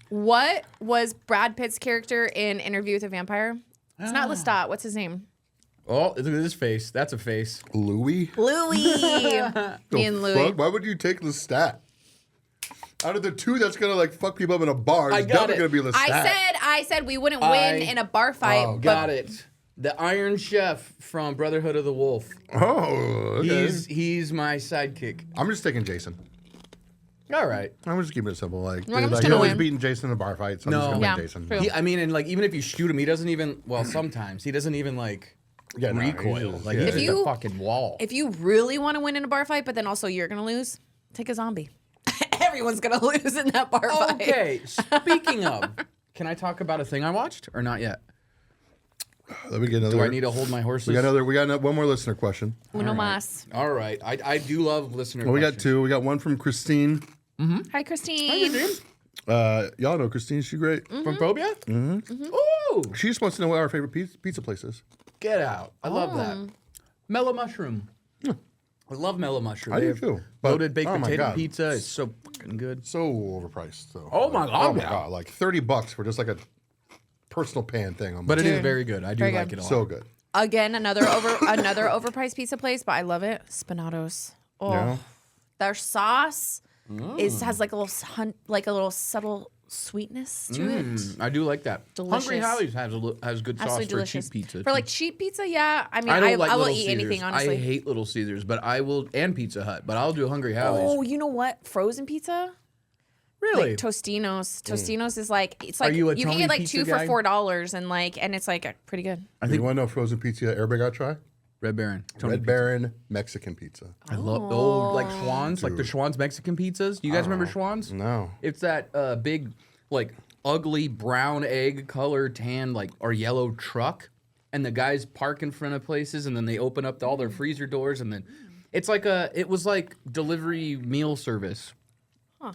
Speaker 3: What was Brad Pitt's character in Interview with a Vampire? It's not Lestat. What's his name?
Speaker 2: Oh, look at this face. That's a face.
Speaker 1: Louis?
Speaker 3: Louis. Me and Louis.
Speaker 1: Fuck? Why would you take Lestat? Out of the two that's going to, like, fuck people up in a bar, it's
Speaker 2: got
Speaker 1: definitely going to be Lestat.
Speaker 3: I said we wouldn't win in a bar fight.
Speaker 2: Oh, got it. The Iron Chef from Brotherhood of the Wolf.
Speaker 1: Oh, okay.
Speaker 2: He's my sidekick.
Speaker 1: I'm just taking Jason.
Speaker 2: All right.
Speaker 1: I'm just keeping it simple. Like,
Speaker 3: I'm just
Speaker 1: like
Speaker 3: gonna
Speaker 1: always
Speaker 3: win.
Speaker 1: beating Jason in a bar fight, so I'm
Speaker 2: No.
Speaker 1: just going to
Speaker 3: Yeah,
Speaker 1: win Jason.
Speaker 3: true.
Speaker 2: I mean, and like even if you shoot him, he doesn't even. Well, sometimes he doesn't even like
Speaker 1: Yeah, no,
Speaker 2: recoil.
Speaker 1: he's just-
Speaker 2: Like
Speaker 1: yeah.
Speaker 2: he's
Speaker 3: If
Speaker 2: just
Speaker 3: you-
Speaker 2: a fucking wall.
Speaker 3: If you really want to win in a bar fight, but then also you're going to lose, take a zombie. Everyone's going to lose in that bar fight.
Speaker 2: Okay. Speaking of, can I talk about a thing I watched or not yet?
Speaker 1: Let me get another.
Speaker 2: Do I need to hold my horses?
Speaker 1: We got one more listener question.
Speaker 3: Uno más.
Speaker 2: All right. I do love listener.
Speaker 1: Well, we got
Speaker 2: questions.
Speaker 1: two. We got one from Christine.
Speaker 3: Hi, Christine.
Speaker 1: Y'all know Christine. She's great.
Speaker 2: From Phobia. Mm-hmm. Ooh,
Speaker 1: She just wants to know what our favorite pizza place is.
Speaker 2: get out! I love that. Mellow mushroom. I love mellow mushroom.
Speaker 1: I
Speaker 2: They
Speaker 1: do
Speaker 2: have
Speaker 1: too, but-
Speaker 2: Loaded baked
Speaker 1: oh my
Speaker 2: potato
Speaker 1: God.
Speaker 2: pizza is so fucking good.
Speaker 1: So overpriced, though.
Speaker 2: Oh my God,
Speaker 1: Oh my
Speaker 2: yeah.
Speaker 1: God! Like $30 for just like a personal pan thing. I'm
Speaker 2: But
Speaker 1: like,
Speaker 2: it is
Speaker 3: Dude.
Speaker 2: very good. I do
Speaker 3: Very
Speaker 2: like
Speaker 3: good.
Speaker 2: it a lot.
Speaker 1: so good.
Speaker 3: Again, another overpriced pizza place, but I love it. Spinatos. Oh,
Speaker 1: Yeah.
Speaker 3: their sauce has like a little subtle sweetness to it.
Speaker 2: I do like that.
Speaker 3: Delicious.
Speaker 2: Hungry Howie's has good sauce
Speaker 3: Absolutely
Speaker 2: for
Speaker 3: delicious.
Speaker 2: cheap pizza.
Speaker 3: For like cheap pizza, yeah. I mean,
Speaker 2: I don't like
Speaker 3: I will
Speaker 2: Little
Speaker 3: eat
Speaker 2: Caesars.
Speaker 3: anything, honestly.
Speaker 2: I hate Little Caesars, but I will, and Pizza Hut, but I'll do Hungry Howie's.
Speaker 3: Oh, you know what? Frozen pizza?
Speaker 2: really?
Speaker 3: Like Tostinos. Tostinos is like it's like
Speaker 2: you a
Speaker 3: can
Speaker 2: Tony
Speaker 3: get like
Speaker 2: pizza
Speaker 3: two
Speaker 2: guy?
Speaker 3: for $4 and it's like pretty good.
Speaker 1: I think you want to know frozen pizza that everybody got to try?
Speaker 2: Red Baron. Tony
Speaker 1: Red
Speaker 2: Pizza.
Speaker 1: Baron Mexican pizza.
Speaker 2: I love like Schwann's, like the Schwann's Mexican pizzas. Do you guys remember Schwann's?
Speaker 1: No.
Speaker 2: It's that big, like ugly brown egg colored tan, like or yellow truck, and the guys park in front of places, and then they open up all their freezer doors, and then it's like it was like delivery meal service,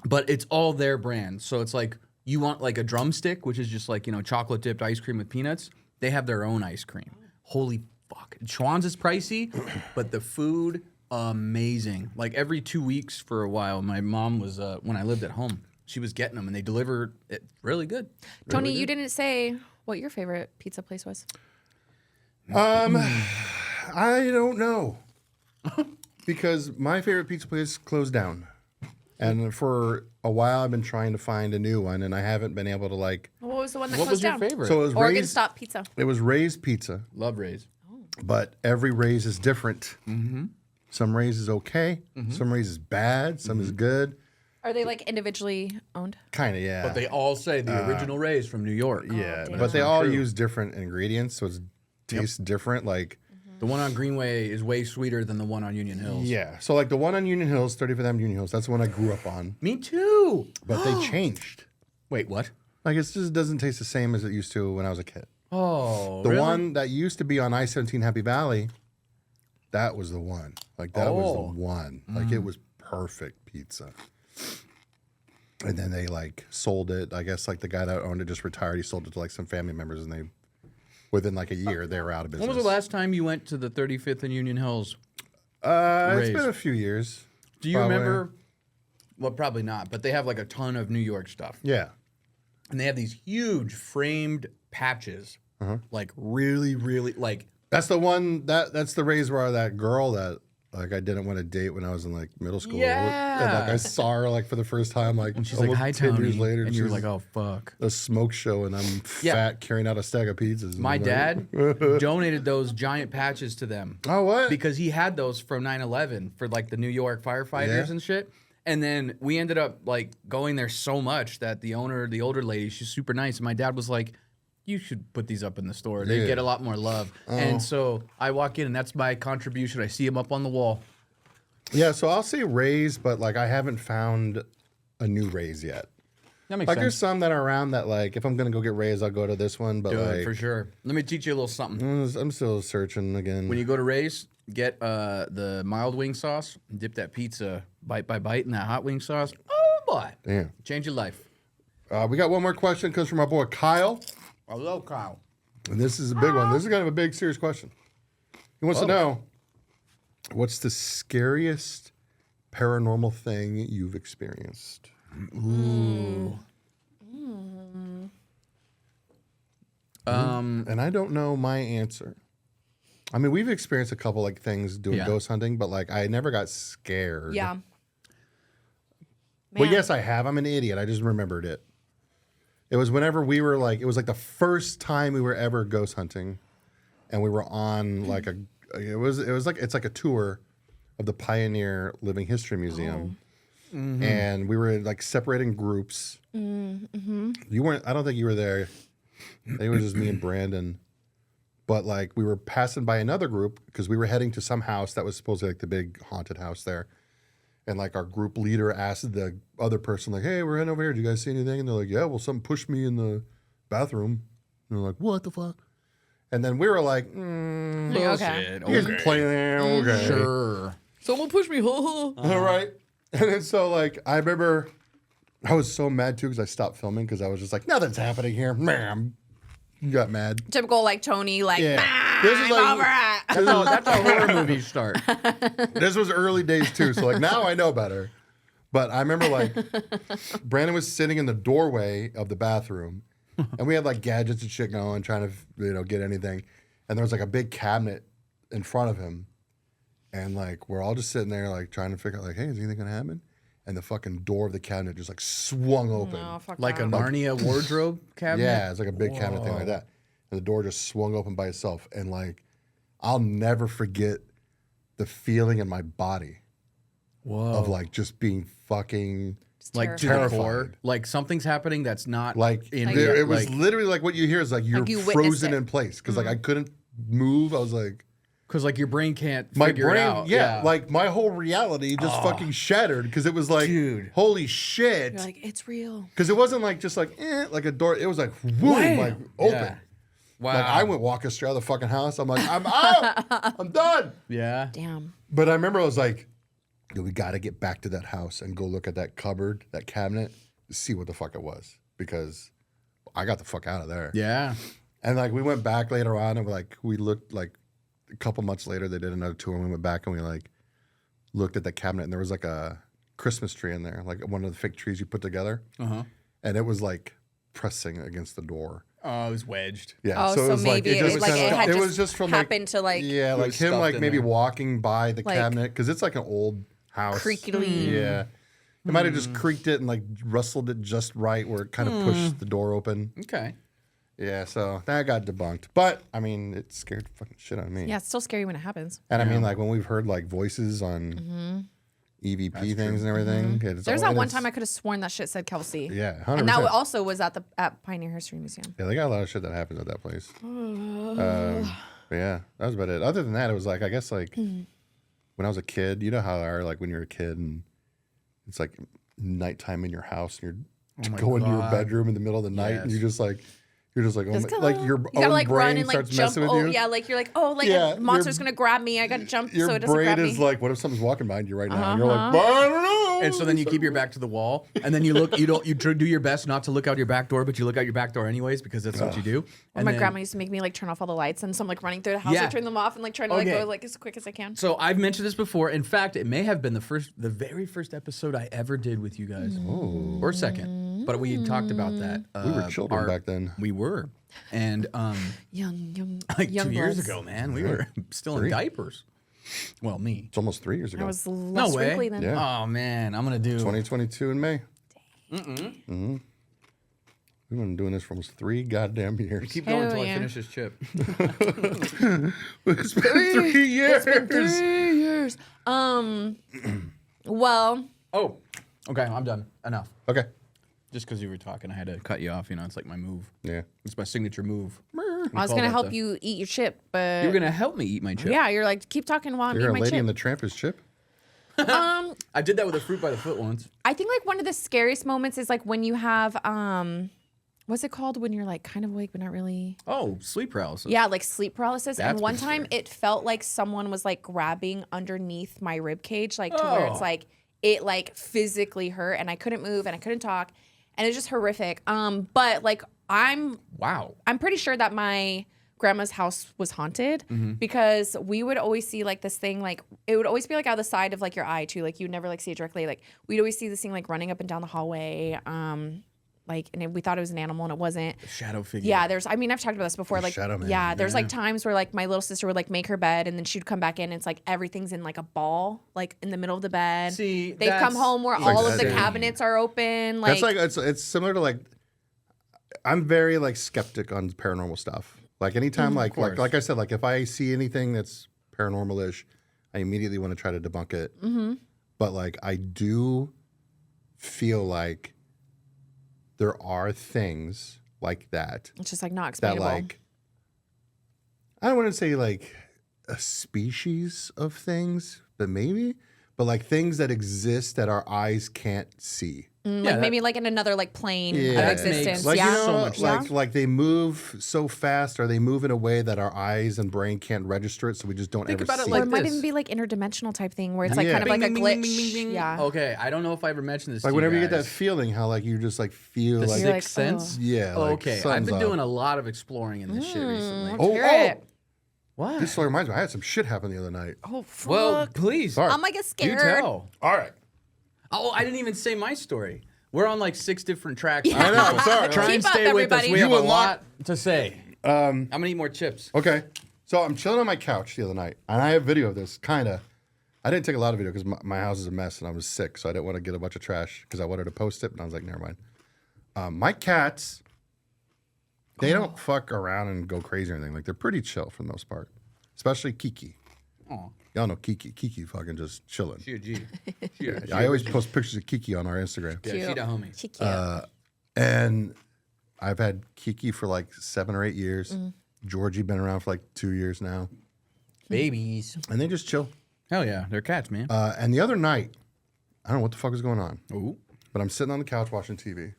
Speaker 2: but it's all their brand. So it's like you want like a drumstick, which is just like chocolate dipped ice cream with peanuts. They have their own ice cream. Holy fuck! Schwann's is pricey, but the food amazing. Like every 2 weeks for a while, my mom was when I lived at home. She was getting them, and they delivered it really good.
Speaker 3: Tony, you didn't say what your favorite pizza place was.
Speaker 1: I don't know. Because my favorite pizza place closed down. And for a while, I've been trying to find a new one, and I haven't been able to like.
Speaker 3: What was the one that
Speaker 2: What was
Speaker 3: closed
Speaker 2: your
Speaker 3: down?
Speaker 2: favorite?
Speaker 1: So it was
Speaker 3: Oregon
Speaker 1: Ray's.
Speaker 3: Stop Pizza.
Speaker 1: It was Ray's Pizza,
Speaker 2: Love Ray's.
Speaker 1: but every Ray's is different. Mm-hmm. Some Ray's is okay. Some Ray's is bad. Some is good.
Speaker 3: Are they like individually owned?
Speaker 1: Kind of, yeah.
Speaker 2: But they all say the original Ray's from New York.
Speaker 1: yeah,
Speaker 3: damn.
Speaker 1: but they
Speaker 2: not
Speaker 1: all
Speaker 2: true.
Speaker 1: use different ingredients, so it tastes different. Like,
Speaker 2: The one on Greenway is way sweeter than the one on Union Hills.
Speaker 1: yeah. So like the one on Union Hills, 30 for them Union Hills. That's the one I grew up on.
Speaker 2: Me too.
Speaker 1: But they changed.
Speaker 2: Wait, what?
Speaker 1: Like it just doesn't taste the same as it used to when I was a kid.
Speaker 2: Oh,
Speaker 1: The
Speaker 2: really?
Speaker 1: one that used to be on I-17 Happy Valley, that was the one. Like that was
Speaker 2: Oh.
Speaker 1: the one. Like it was perfect pizza. And then they like sold it. I guess like the guy that owned it just retired. He sold it to like some family members, and they within like a year they were out of business.
Speaker 2: When was the last time you went to the 35th and Union Hills?
Speaker 1: It's
Speaker 2: Ray's?
Speaker 1: been a few years.
Speaker 2: Do you
Speaker 1: Probably.
Speaker 2: remember? Well, probably not, but they have like a ton of New York stuff.
Speaker 1: Yeah.
Speaker 2: And they have these huge framed patches.
Speaker 1: Uh-huh.
Speaker 2: Like really, really, like
Speaker 1: That's the one that's the Ray's where that girl that like I didn't want to date when I was in like middle school.
Speaker 2: Yeah.
Speaker 1: And like I saw her like for the first time like
Speaker 2: she's like,
Speaker 1: almost
Speaker 2: "Hi,
Speaker 1: 10 years
Speaker 2: Tony,"
Speaker 1: later.
Speaker 2: and you're
Speaker 1: she's
Speaker 2: like, "Oh fuck."
Speaker 1: a smoke show and I'm fat carrying out a stack of pizzas.
Speaker 2: My
Speaker 1: I'm like,
Speaker 2: dad donated those giant patches to them.
Speaker 1: Oh what?
Speaker 2: Because he had those from 9/11 for like the New York firefighters
Speaker 1: Yeah.
Speaker 2: and shit. And then we ended up like going there so much that the owner, the older lady, she's super nice. And my dad was like, you should put these up in the store. They get a lot more love. And so I walk in and that's my contribution. I see them up on the wall.
Speaker 1: Yeah, so I'll say Rays, but like I haven't found a new Rays yet.
Speaker 2: That makes
Speaker 1: Like
Speaker 2: sense.
Speaker 1: there's some that are around that like if I'm gonna go get Rays, I'll go to this one. But
Speaker 2: Do
Speaker 1: like
Speaker 2: it for sure. Let me teach you a little something.
Speaker 1: I'm still searching again.
Speaker 2: When you go to Ray's, get the mild wing sauce, and dip that pizza bite by bite in that hot wing sauce. Oh boy.
Speaker 1: Damn.
Speaker 2: Change your life.
Speaker 1: We got one more question. Comes from our boy Kyle.
Speaker 2: I love Kyle.
Speaker 1: And this is a big one. This is kind of a big, serious question. He wants to know, what's the scariest paranormal thing you've experienced?
Speaker 2: Ooh.
Speaker 1: And I don't know my answer. I mean, we've experienced a couple like things doing ghost hunting, but like I never got scared.
Speaker 3: Yeah.
Speaker 1: Well,
Speaker 3: Man.
Speaker 1: yes, I have. I'm an idiot. I just remembered it. It was whenever we were like, it was like the first time we were ever ghost hunting, and we were on like it's like a tour of the Pioneer Living History Museum, and we were like separating groups. You weren't. I don't think you were there. I think it was just me and Brandon. But like we were passing by another group because we were heading to some house that was supposedly like the big haunted house there. And like our group leader asked the other person, like, "Hey, we're heading over here. Do you guys see anything?" And they're like, "Yeah, well, something pushed me in the bathroom." And they're like, "What the fuck?" And then we were like,
Speaker 3: Okay.
Speaker 1: "You guys playing there? Okay,
Speaker 2: Sure.
Speaker 3: Someone pushed me.
Speaker 1: all right." And then so like I remember, I was so mad too because I stopped filming because I was just like, "Nothing's happening here, ma'am." You got mad.
Speaker 3: Typical like Tony, like,
Speaker 1: Yeah. This is like
Speaker 3: over it.
Speaker 2: That's how horror movies start.
Speaker 1: This was early days too, so like now I know better. But I remember like Brandon was sitting in the doorway of the bathroom, and we had like gadgets and shit going, trying to get anything. And there was like a big cabinet in front of him, and like we're all just sitting there like trying to figure out like, hey, is anything gonna happen? And the fucking door of the cabinet just like swung open.
Speaker 3: No, fuck
Speaker 2: Like a
Speaker 3: that.
Speaker 2: Narnia wardrobe cabinet?
Speaker 1: Yeah, it's like a big cabinet thing like that. And the door just swung open by itself. And like, I'll never forget the feeling in my body of like just being fucking
Speaker 2: Like to
Speaker 1: terrified.
Speaker 2: the core. Like something's happening that's not
Speaker 1: like
Speaker 2: in
Speaker 1: it was
Speaker 2: like,
Speaker 1: literally like what you hear is like you're
Speaker 3: you witnessed
Speaker 1: frozen
Speaker 3: it.
Speaker 1: in place because like I couldn't move. I was like,
Speaker 2: because like your brain can't
Speaker 1: my
Speaker 2: figure
Speaker 1: brain,
Speaker 2: it out.
Speaker 1: yeah, like my whole reality just fucking shattered because it was like,
Speaker 2: Dude.
Speaker 1: holy shit.
Speaker 3: You're like, it's real.
Speaker 1: Because it wasn't like just like like a door. It was like boom, like open.
Speaker 2: Yeah. Wow.
Speaker 1: Like I went walking straight out of the fucking house. I'm like, I'm out. I'm done.
Speaker 2: Yeah.
Speaker 3: Damn.
Speaker 1: But I remember I was like, yo, we got to get back to that house and go look at that cupboard, that cabinet, to see what the fuck it was because I got the fuck out of there.
Speaker 2: Yeah.
Speaker 1: And like we went back later on and we looked like a couple months later they did another tour and we went back and we like looked at the cabinet and there was like a Christmas tree in there, like one of the fake trees you put together. And it was like pressing against the door.
Speaker 2: Oh, it was wedged.
Speaker 1: Yeah,
Speaker 3: Oh,
Speaker 1: it
Speaker 3: so
Speaker 1: was
Speaker 3: maybe
Speaker 1: like
Speaker 3: it was like
Speaker 1: kinda-
Speaker 3: it had
Speaker 1: it was
Speaker 3: just
Speaker 1: just from
Speaker 3: happened
Speaker 1: like,
Speaker 3: to like
Speaker 1: yeah, like
Speaker 2: was
Speaker 1: him
Speaker 2: stuffed
Speaker 1: like
Speaker 2: in
Speaker 1: maybe
Speaker 2: there.
Speaker 1: walking by the
Speaker 3: Like-
Speaker 1: cabinet because it's like an old house.
Speaker 3: creakily.
Speaker 1: Yeah, it might have just creaked it and like rustled it just right where it kind of pushed the door open.
Speaker 2: Okay.
Speaker 1: Yeah, so that got debunked. But I mean, it scared the fucking shit out of me.
Speaker 3: Yeah, it's still scary when it happens.
Speaker 1: And I mean, like when we've heard like voices on EVP things and everything.
Speaker 3: There's that one time I could have sworn that shit said Kelsey.
Speaker 1: Yeah, 100%.
Speaker 3: And that also was at Pioneer History Museum.
Speaker 1: Yeah, they got a lot of shit that happens at that place. But yeah, that was about it. Other than that, it was like, I guess like when I was a kid, you know how they are like when you're a kid and it's like nighttime in your house and you're going to your
Speaker 2: God.
Speaker 1: bedroom in the middle of the night and
Speaker 2: Yes.
Speaker 1: you're just like, oh
Speaker 3: Just
Speaker 1: my, like your
Speaker 3: you
Speaker 1: own
Speaker 3: gotta like
Speaker 1: brain
Speaker 3: run and like
Speaker 1: starts
Speaker 3: jump.
Speaker 1: messing with
Speaker 3: Oh
Speaker 1: you.
Speaker 3: yeah, like you're like, oh, like
Speaker 1: Yeah,
Speaker 3: a monster's
Speaker 1: your-
Speaker 3: gonna grab me. I gotta jump
Speaker 1: Your
Speaker 3: so it doesn't
Speaker 1: brain
Speaker 3: grab
Speaker 1: is
Speaker 3: me.
Speaker 1: like, what if someone's walking behind you right now? And you're like, I don't know.
Speaker 2: And so then you keep your back to the wall, and then you do your best not to look out your back door, but you look out your back door anyways because that's what you do.
Speaker 3: Or
Speaker 2: And
Speaker 3: my
Speaker 2: then-
Speaker 3: grandma used to make me like turn off all the lights, and so I'm like running through the house,
Speaker 2: Yeah.
Speaker 3: I turn them off, and like trying to like
Speaker 2: Okay.
Speaker 3: go like as quick as I can.
Speaker 2: So I've mentioned this before. In fact, it may have been the very first episode I ever did with you guys, or second. But we had talked about that.
Speaker 1: We were children back then.
Speaker 2: We were, and
Speaker 3: Young,
Speaker 2: like
Speaker 3: young
Speaker 2: 2 years
Speaker 3: bloods.
Speaker 2: ago, man, we were still in diapers. Well, me.
Speaker 1: It's almost 3 years ago.
Speaker 3: I was
Speaker 2: No
Speaker 3: less
Speaker 2: way.
Speaker 3: wrinkly then.
Speaker 1: Yeah.
Speaker 2: Oh man, I'm gonna do.
Speaker 1: 2022 in May. We've been doing this for almost 3 goddamn years.
Speaker 2: Keep going
Speaker 3: Hell
Speaker 2: until I
Speaker 3: yeah.
Speaker 2: finish this chip.
Speaker 1: It's been 3 years.
Speaker 3: 3 years. Well,
Speaker 2: Oh, Okay, I'm done. Enough.
Speaker 1: Okay.
Speaker 2: Just because you were talking, I had to cut you off. You know, it's like my move.
Speaker 1: Yeah.
Speaker 2: It's my signature move.
Speaker 3: I was gonna help you eat your chip, but
Speaker 2: You were gonna help me eat my chip.
Speaker 3: yeah, you're like keep talking while I'm
Speaker 1: You're
Speaker 3: eating
Speaker 1: a
Speaker 3: my
Speaker 1: Lady
Speaker 3: chip.
Speaker 1: and the Tramp is chip?
Speaker 2: I did that with a fruit by the foot once.
Speaker 3: I think like one of the scariest moments is like when you have what's it called when you're like kind of awake but not really.
Speaker 2: Oh, sleep paralysis.
Speaker 3: Yeah, like sleep paralysis.
Speaker 2: That's
Speaker 3: and one
Speaker 2: pretty
Speaker 3: time
Speaker 2: scary.
Speaker 3: it felt like someone was like grabbing underneath my rib cage, like to where it's like it like physically hurt and I couldn't move and I couldn't talk. And it was just horrific. But like I'm pretty sure that my grandma's house was haunted because we would always see like this thing, like it would always be like out of the side of like your eye too. Like you would never like see it directly. Like we'd always see this thing like running up and down the hallway. Like, and we thought it was an animal and it wasn't.
Speaker 2: A shadow figure.
Speaker 3: Yeah, I've talked about this before.
Speaker 1: The
Speaker 3: Like,
Speaker 1: shadow man.
Speaker 3: yeah, there's like times where like my little sister would like make her bed and then she'd come back in and it's like everything's in like a ball, like in the middle of the bed.
Speaker 2: See,
Speaker 3: they've come home where
Speaker 1: like
Speaker 3: all of the
Speaker 1: that.
Speaker 3: cabinets are open. Like,
Speaker 1: That's like it's similar to like I'm very like skeptic on paranormal stuff. Like anytime like I said, like if I see anything that's paranormal-ish, I immediately want to try to debunk it. But like I do feel like there are things like that
Speaker 3: it's just like not
Speaker 1: that
Speaker 3: explainable.
Speaker 1: like I don't want to say like a species of things, but like things that exist that our eyes can't see.
Speaker 3: Like maybe like in another like plane of
Speaker 1: Yeah.
Speaker 3: existence.
Speaker 1: Like
Speaker 3: yeah.
Speaker 1: you know,
Speaker 2: So much
Speaker 1: like they move so fast, or they move in a way that our eyes and brain can't register it, so we just don't
Speaker 2: Think
Speaker 1: ever
Speaker 2: about it
Speaker 1: see
Speaker 2: like
Speaker 3: Or it might
Speaker 2: this.
Speaker 3: even be like interdimensional type thing where it's like
Speaker 1: Yeah.
Speaker 3: kind of like a
Speaker 2: Bing,
Speaker 3: glitch.
Speaker 2: bing, bing, bing, bing, bing.
Speaker 3: Yeah.
Speaker 2: Okay, I don't know if I ever mentioned this
Speaker 1: Like
Speaker 2: to
Speaker 1: whenever you
Speaker 2: guys.
Speaker 1: get that feeling, how like you just like feel
Speaker 2: The
Speaker 1: like
Speaker 3: You're
Speaker 2: sixth
Speaker 3: like,
Speaker 2: sense?
Speaker 1: yeah. Like,
Speaker 2: Okay, I've
Speaker 1: something's
Speaker 2: been
Speaker 1: up.
Speaker 2: doing a lot of exploring in this shit recently.
Speaker 1: Oh,
Speaker 3: Hear it.
Speaker 2: What?
Speaker 1: This reminds me, I had some shit happen the other night.
Speaker 3: Oh, fuck.
Speaker 2: Well, please.
Speaker 1: Sorry.
Speaker 3: I'm like get
Speaker 2: Do
Speaker 3: scared.
Speaker 2: tell.
Speaker 1: All right.
Speaker 2: Oh, I didn't even say my story. We're on like 6 different tracks.
Speaker 1: I know. I'm sorry.
Speaker 2: Try and
Speaker 3: Keep up,
Speaker 2: stay with us.
Speaker 3: everybody.
Speaker 2: We have
Speaker 1: You
Speaker 2: a
Speaker 1: unlock-
Speaker 2: lot to say. I'm gonna eat more chips.
Speaker 1: Okay. So I'm chilling on my couch the other night, and I have video of this, kind of. I didn't take a lot of video because my house is a mess and I was sick, so I didn't want to get a bunch of trash because I wanted to post it, and I was like, never mind. My cats, they don't fuck around and go crazy or anything. Like, they're pretty chill for the most part, especially Kiki.
Speaker 2: Oh,
Speaker 1: Y'all know Kiki. Kiki fucking just chilling.
Speaker 2: she a G. She
Speaker 1: I always post pictures of Kiki on our Instagram.
Speaker 2: Yeah, she the homie.
Speaker 3: She cute.
Speaker 1: And I've had Kiki for like 7 or 8 years. Georgie been around for like 2 years now.
Speaker 2: Babies.
Speaker 1: And they just chill.
Speaker 2: Hell yeah, they're cats, man.
Speaker 1: And the other night, I don't know what the fuck is going on,
Speaker 2: Ooh.
Speaker 1: but I'm sitting on the couch watching TV.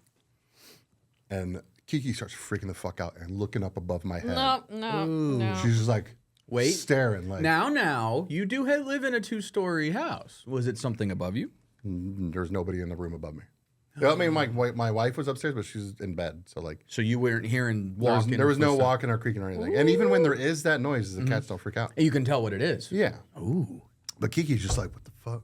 Speaker 1: And Kiki starts freaking the fuck out and looking up above my head.
Speaker 3: No.
Speaker 1: She's just like
Speaker 2: Wait.
Speaker 1: staring like
Speaker 2: Now, you do live in a 2-story house. Was it something above you?
Speaker 1: there's nobody in the room above me. I mean, my wife was upstairs, but she's in bed. So like
Speaker 2: So you weren't hearing walking.
Speaker 1: there was no
Speaker 2: footsteps.
Speaker 1: walking or creaking or anything. And even when there is that noise, the cats don't freak out.
Speaker 2: You can tell what it is.
Speaker 1: Yeah.
Speaker 2: Ooh.
Speaker 1: But Kiki's just like, what the fuck?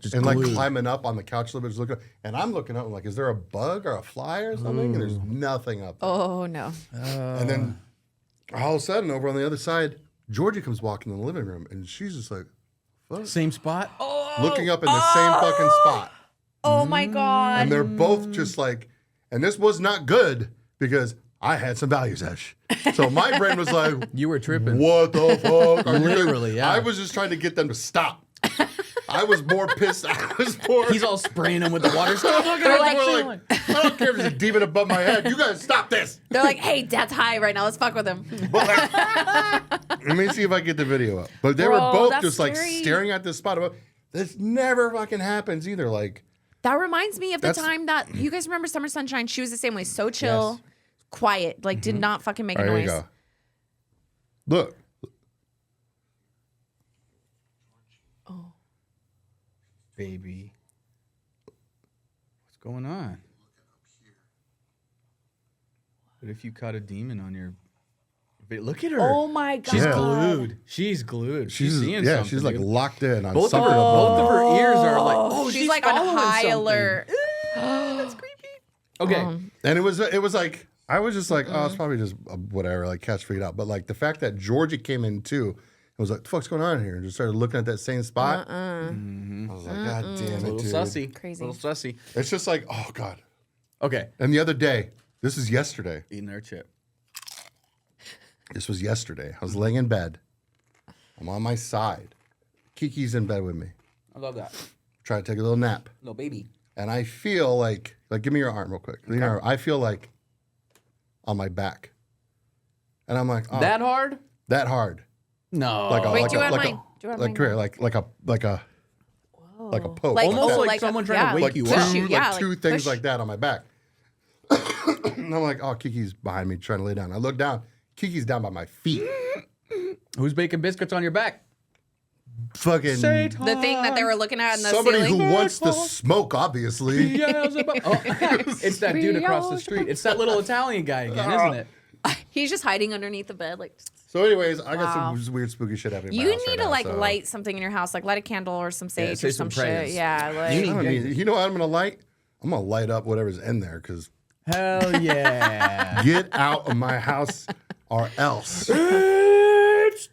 Speaker 2: Just
Speaker 1: And like
Speaker 2: glued.
Speaker 1: climbing up on the couch a little bit, just looking. And I'm looking up, I'm like, is there a bug or a fly or something? And there's nothing up there.
Speaker 3: Oh no.
Speaker 1: And then all of a sudden, over on the other side, Georgie comes walking in the living room, and she's just like, fuck?
Speaker 2: Same spot.
Speaker 1: Looking up in the same fucking spot.
Speaker 3: Oh my god.
Speaker 1: And they're both just like, and this was not good because I had some value sesh. So my brain was like,
Speaker 2: You were tripping.
Speaker 1: what the fuck? Are you
Speaker 2: Literally, yeah.
Speaker 1: I was just trying to get them to stop. I was more pissed. I was more.
Speaker 2: He's all spraying them with the water. Stop looking
Speaker 3: They're
Speaker 2: at
Speaker 3: like-
Speaker 2: the
Speaker 1: More
Speaker 2: ceiling.
Speaker 1: like, I don't care if there's a demon above my head. You guys stop this.
Speaker 3: They're like, hey, Dad's high right now. Let's fuck with him.
Speaker 1: But like, let me see if I get the video up. But they
Speaker 3: Bro,
Speaker 1: were both
Speaker 3: that's
Speaker 1: just like
Speaker 3: scary.
Speaker 1: staring at this spot. This never fucking happens either. Like,
Speaker 3: That reminds me of the
Speaker 1: That's-
Speaker 3: time that you guys remember Summer Sunshine. She was the same way, so chill, quiet, like did not fucking make a
Speaker 1: all right,
Speaker 3: noise.
Speaker 1: here you go. Look.
Speaker 2: Baby. What's going on? But if you caught a demon on your... Look at her.
Speaker 3: Oh my god.
Speaker 2: She's
Speaker 1: Yeah.
Speaker 2: glued. She's glued. She's seeing
Speaker 1: yeah,
Speaker 2: something.
Speaker 1: she's like
Speaker 2: dude.
Speaker 1: locked in on
Speaker 2: both of
Speaker 1: something
Speaker 2: her,
Speaker 1: above
Speaker 2: both
Speaker 1: me.
Speaker 2: of her ears are like, oh,
Speaker 3: she's like on
Speaker 2: following
Speaker 3: high
Speaker 2: something.
Speaker 3: alert.
Speaker 2: That's creepy. Okay.
Speaker 1: And it was like I was just like, oh, it's probably just whatever, like cats freaked out. But like the fact that Georgie came in too, and was like, the fuck's going on here? And just started looking at that same spot. I was like, God damn
Speaker 2: A
Speaker 1: it,
Speaker 2: little
Speaker 1: dude.
Speaker 2: sussy.
Speaker 3: Crazy.
Speaker 2: A little sussy.
Speaker 1: It's just like, oh God.
Speaker 2: Okay.
Speaker 1: And the other day, this is yesterday.
Speaker 2: Eating their chip.
Speaker 1: This was yesterday. I was laying in bed. I'm on my side. Kiki's in bed with me.
Speaker 2: I love that.
Speaker 1: try to take a little nap.
Speaker 2: No baby.
Speaker 1: And I feel like give me your arm real quick. Okay. I feel like on my back. And I'm like, oh,
Speaker 2: That hard?
Speaker 1: that hard.
Speaker 2: No.
Speaker 3: Wait, do you want mine? Do you want mine?
Speaker 1: Come here, like a poke.
Speaker 2: Almost like
Speaker 3: like
Speaker 2: someone trying to wake you
Speaker 3: push
Speaker 2: up.
Speaker 3: you.
Speaker 1: Like two things
Speaker 3: push.
Speaker 1: like that on my back. And I'm like, oh, Kiki's behind me trying to lay down. I look down. Kiki's down by my feet.
Speaker 2: Who's baking biscuits on your back?
Speaker 1: Fucking
Speaker 3: The thing that they were looking at in the
Speaker 1: somebody
Speaker 3: ceiling.
Speaker 1: who wants to smoke, obviously.
Speaker 2: It's that dude across the street. It's that little Italian guy again, isn't it?
Speaker 3: He's just hiding underneath the bed. Like,
Speaker 1: So anyways, I got some weird spooky shit happening in my
Speaker 3: you
Speaker 1: house
Speaker 3: need
Speaker 1: right
Speaker 3: to
Speaker 1: now, so.
Speaker 3: light something in your house, like light a candle or some sage
Speaker 2: say
Speaker 3: or some
Speaker 2: some prayers.
Speaker 3: shit. Yeah, like
Speaker 1: I don't need- you know what I'm gonna light? I'm gonna light up whatever's in there because
Speaker 2: Hell yeah.
Speaker 1: get out of my house or else.
Speaker 2: It's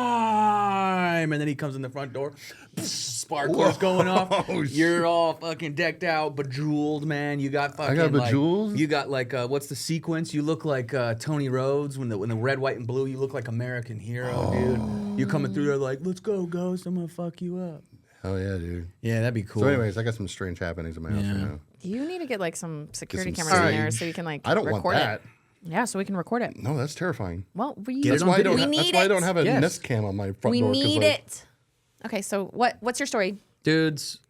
Speaker 2: time! And then he comes in the front door. Sparklers going off.
Speaker 1: Whoa,
Speaker 2: You're all fucking decked out, bejeweled, man. You got fucking.
Speaker 1: got bejeweled?
Speaker 2: Like, you got like what's the sequence? You look like Tony Rhodes when the red, white, and blue. You look like American Hero, dude. You're coming through there like, let's go, Ghost. I'm gonna fuck you up.
Speaker 1: Hell yeah, dude.
Speaker 2: Yeah, that'd be cool.
Speaker 1: So anyways, I got some strange happenings in my house right now.
Speaker 3: you need to get like some security
Speaker 1: some
Speaker 3: cameras in there
Speaker 1: sage.
Speaker 3: so you can like
Speaker 1: I don't
Speaker 3: record
Speaker 1: want that.
Speaker 3: it. Yeah, so we can record it.
Speaker 1: No, that's terrifying.
Speaker 3: Well, we
Speaker 2: Get
Speaker 1: That's
Speaker 2: it on
Speaker 1: why I
Speaker 2: video.
Speaker 1: don't.
Speaker 3: We
Speaker 1: That's
Speaker 3: need
Speaker 1: why I
Speaker 3: it.
Speaker 1: don't have a
Speaker 2: Yes.
Speaker 1: Nest Cam on my front
Speaker 3: we
Speaker 1: door. 'cause,
Speaker 3: need
Speaker 1: like,
Speaker 3: it. Okay, so what's your story?
Speaker 2: Dudes,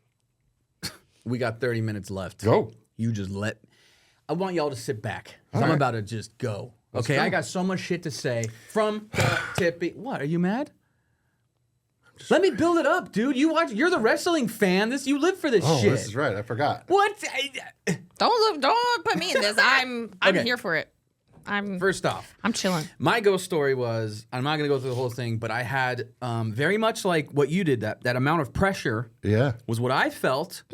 Speaker 2: we got 30 minutes left.
Speaker 1: Go.
Speaker 2: You just let. I want y'all to sit back. 'Cause
Speaker 1: All
Speaker 2: I'm
Speaker 1: right.
Speaker 2: about to just go.
Speaker 1: Let's
Speaker 2: Okay,
Speaker 1: go.
Speaker 2: I got so much shit to say from the tippy. What? Are you mad? Let me build it up, dude. You're the wrestling fan. You live for this
Speaker 1: Oh,
Speaker 2: shit.
Speaker 1: this is right. I forgot.
Speaker 2: What?
Speaker 3: Don't put me in this. I'm
Speaker 2: Okay.
Speaker 3: here for it. I'm
Speaker 2: First off,
Speaker 3: chilling.
Speaker 2: my ghost story was. I'm not gonna go through the whole thing, but I had very much like what you did. That amount of pressure
Speaker 1: Yeah.
Speaker 2: was what I felt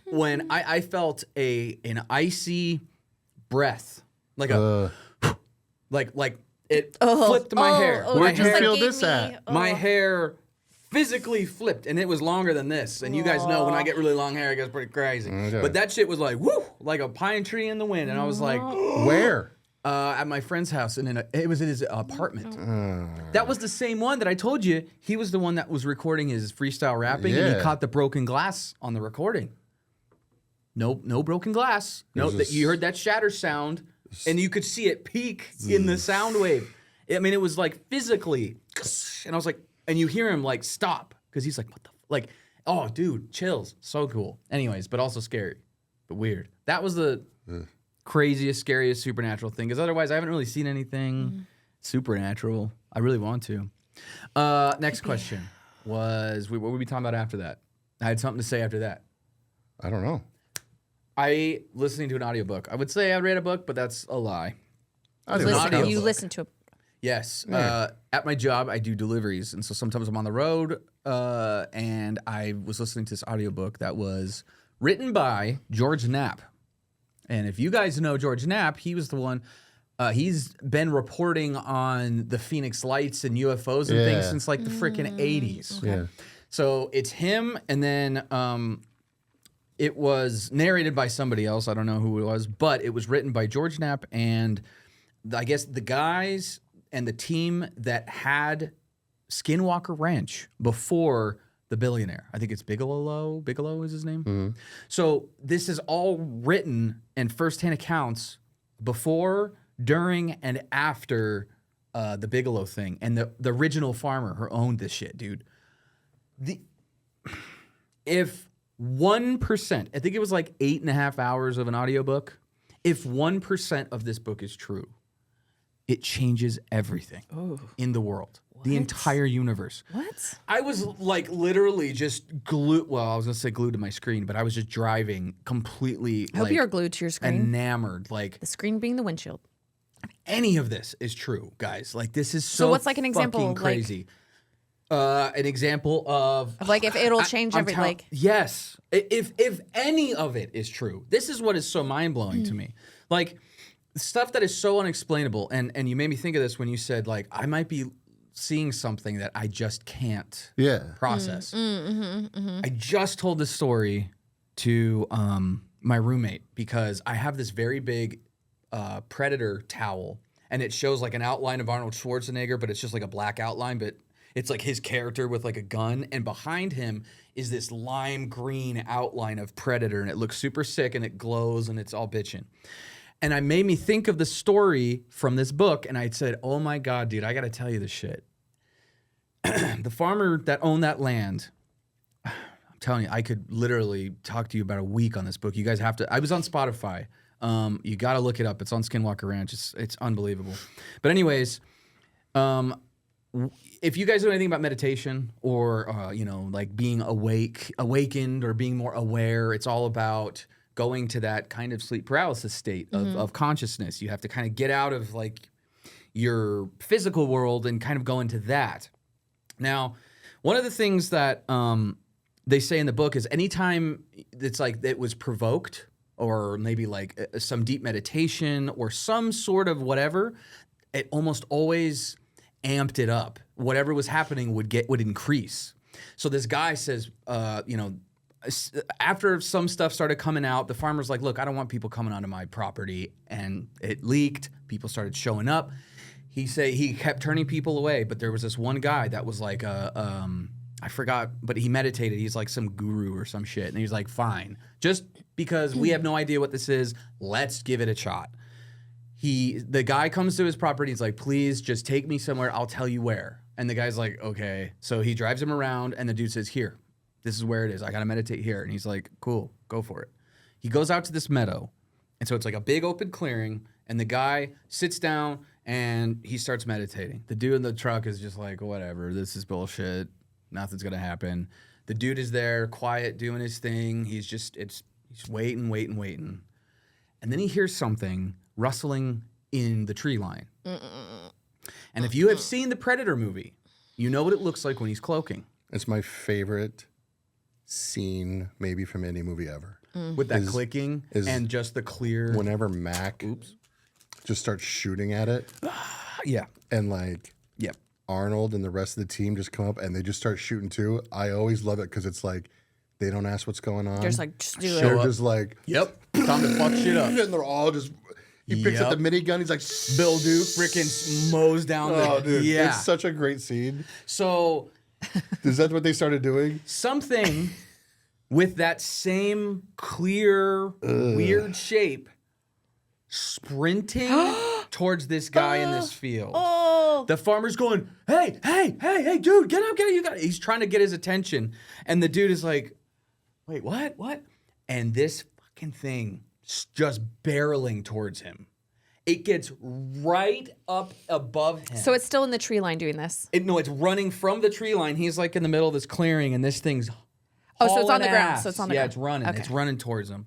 Speaker 2: when I felt an icy breath, like a like it flipped my hair. My
Speaker 1: Where'd you
Speaker 2: hair,
Speaker 1: feel this at?
Speaker 2: my hair physically flipped, and it was longer than this. And you guys know when I get really long hair, it gets pretty crazy.
Speaker 1: Okay.
Speaker 2: But that shit was like woo, like a pine tree in the wind, and I was like.
Speaker 1: Where?
Speaker 2: At my friend's house, and it was in his apartment. That was the same one that I told you. He was the one that was recording his freestyle rapping, and
Speaker 1: Yeah.
Speaker 2: he caught the broken glass on the recording. No broken glass. No,
Speaker 1: It was
Speaker 2: you heard that shatter sound, and you could see it peak in the sound wave. I mean, it was like physically, and I was like, and you hear him like stop because he's like, what the like, oh, dude, chills, so cool. Anyways, but also scary, but weird. That was the craziest, scariest supernatural thing. Because otherwise, I haven't really seen anything supernatural. I really want to. Next question was, what were we talking about after that? I had something to say after that.
Speaker 1: I don't know.
Speaker 2: I listening to an audiobook. I would say I read a book, but that's a lie.
Speaker 1: Audio.
Speaker 3: You listen to it.
Speaker 2: Yes. At my job, I do deliveries. And so sometimes I'm on the road, and I was listening to this audiobook that was written by George Knapp. And if you guys know George Knapp, he was the one, he's been reporting on the Phoenix Lights and UFOs and things since like the freaking 80s.
Speaker 1: Yeah.
Speaker 2: So it's him, and then it was narrated by somebody else. I don't know who it was, but it was written by George Knapp and I guess the guys and the team that had Skinwalker Ranch before the billionaire. I think it's Bigelow. Bigelow is his name. So this is all written and firsthand accounts before, during, and after the Bigelow thing. And the original farmer who owned this shit, dude. If 1%, I think it was like 8.5 hours of an audiobook. If 1% of this book is true, it changes everything in the world. The entire universe.
Speaker 3: What?
Speaker 2: I was like literally just glued. Well, I was gonna say glued to my screen, but I was just driving completely.
Speaker 3: I hope
Speaker 2: like,
Speaker 3: you're glued to your screen.
Speaker 2: enamored. Like
Speaker 3: The screen being the windshield.
Speaker 2: any of this is true, guys. Like this is so.
Speaker 3: what's like an example,
Speaker 2: fucking
Speaker 3: like-
Speaker 2: crazy. An example of
Speaker 3: Like if it'll change
Speaker 2: I'm
Speaker 3: every
Speaker 2: tell-
Speaker 3: like.
Speaker 2: yes, if any of it is true, this is what is so mind blowing to me. Like stuff that is so unexplainable, and you made me think of this when you said like I might be seeing something that I just can't process. I just told this story to my roommate because I have this very big Predator towel, and it shows like an outline of Arnold Schwarzenegger, but it's just like a black outline, but It's like his character with like a gun, and behind him is this lime green outline of Predator, and it looks super sick, and it glows, and it's all bitchin'. And I made me think of the story from this book, and I said, oh my God, dude, I got to tell you this shit. The farmer that owned that land, I'm telling you, I could literally talk to you about a week on this book. You guys have to, I was on Spotify. You got to look it up. It's on Skinwalker Ranch. It's unbelievable. But anyways, if you guys know anything about meditation or, like being awakened or being more aware, it's all about going to that kind of sleep paralysis state of consciousness. You have to kind of get out of like your physical world and kind of go into that. Now, one of the things that they say in the book is anytime it's like it was provoked or maybe like some deep meditation or some sort of whatever, it almost always amped it up. Whatever was happening would increase. So this guy says, after some stuff started coming out, the farmer's like, look, I don't want people coming onto my property. And it leaked. People started showing up. He kept turning people away, but there was this one guy that was like I forgot, but he meditated. He's like some guru or some shit. And he's like, fine, just because we have no idea what this is, let's give it a shot. The guy comes to his property. He's like, please just take me somewhere. I'll tell you where. And the guy's like, okay. So he drives him around and the dude says, here, this is where it is. I got to meditate here. And he's like, cool, go for it. He goes out to this meadow. And so it's like a big open clearing. And the guy sits down and he starts meditating. The dude in the truck is just like, whatever, this is bullshit. Nothing's going to happen. The dude is there, quiet, doing his thing. He's waiting. And then he hears something rustling in the tree line. And if you have seen the Predator movie, you know what it looks like when he's cloaking.
Speaker 1: It's my favorite scene, maybe from any movie ever.
Speaker 2: With that clicking and just the clear.
Speaker 1: Whenever Mac just starts shooting at it.
Speaker 2: Yeah.
Speaker 1: And like Arnold and the rest of the team just come up and they just start shooting too. I always love it because it's like they don't ask what's going on.
Speaker 3: They're just like, just do it.
Speaker 1: They're just like,
Speaker 2: yep, time to fuck shit up.
Speaker 1: And they're all just, he picks up the minigun. He's like,
Speaker 2: Bill Duke freaking mows down the,
Speaker 1: dude,
Speaker 2: yeah.
Speaker 1: It's such a great scene.
Speaker 2: So.
Speaker 1: Is that what they started doing?
Speaker 2: Something with that same clear, weird shape sprinting towards this guy in this field. The farmer's going, hey, dude, get up, you got it. He's trying to get his attention. And the dude is like, wait, what? And this fucking thing just barreling towards him. It gets right up above him.
Speaker 3: So it's still in the tree line doing this?
Speaker 2: No, it's running from the tree line. He's like in the middle of this clearing, and this thing's
Speaker 3: so it's on the ground.
Speaker 2: ass.
Speaker 3: So it's on the
Speaker 2: ground.
Speaker 3: ground.
Speaker 2: It's running.
Speaker 3: Okay.
Speaker 2: It's running towards him.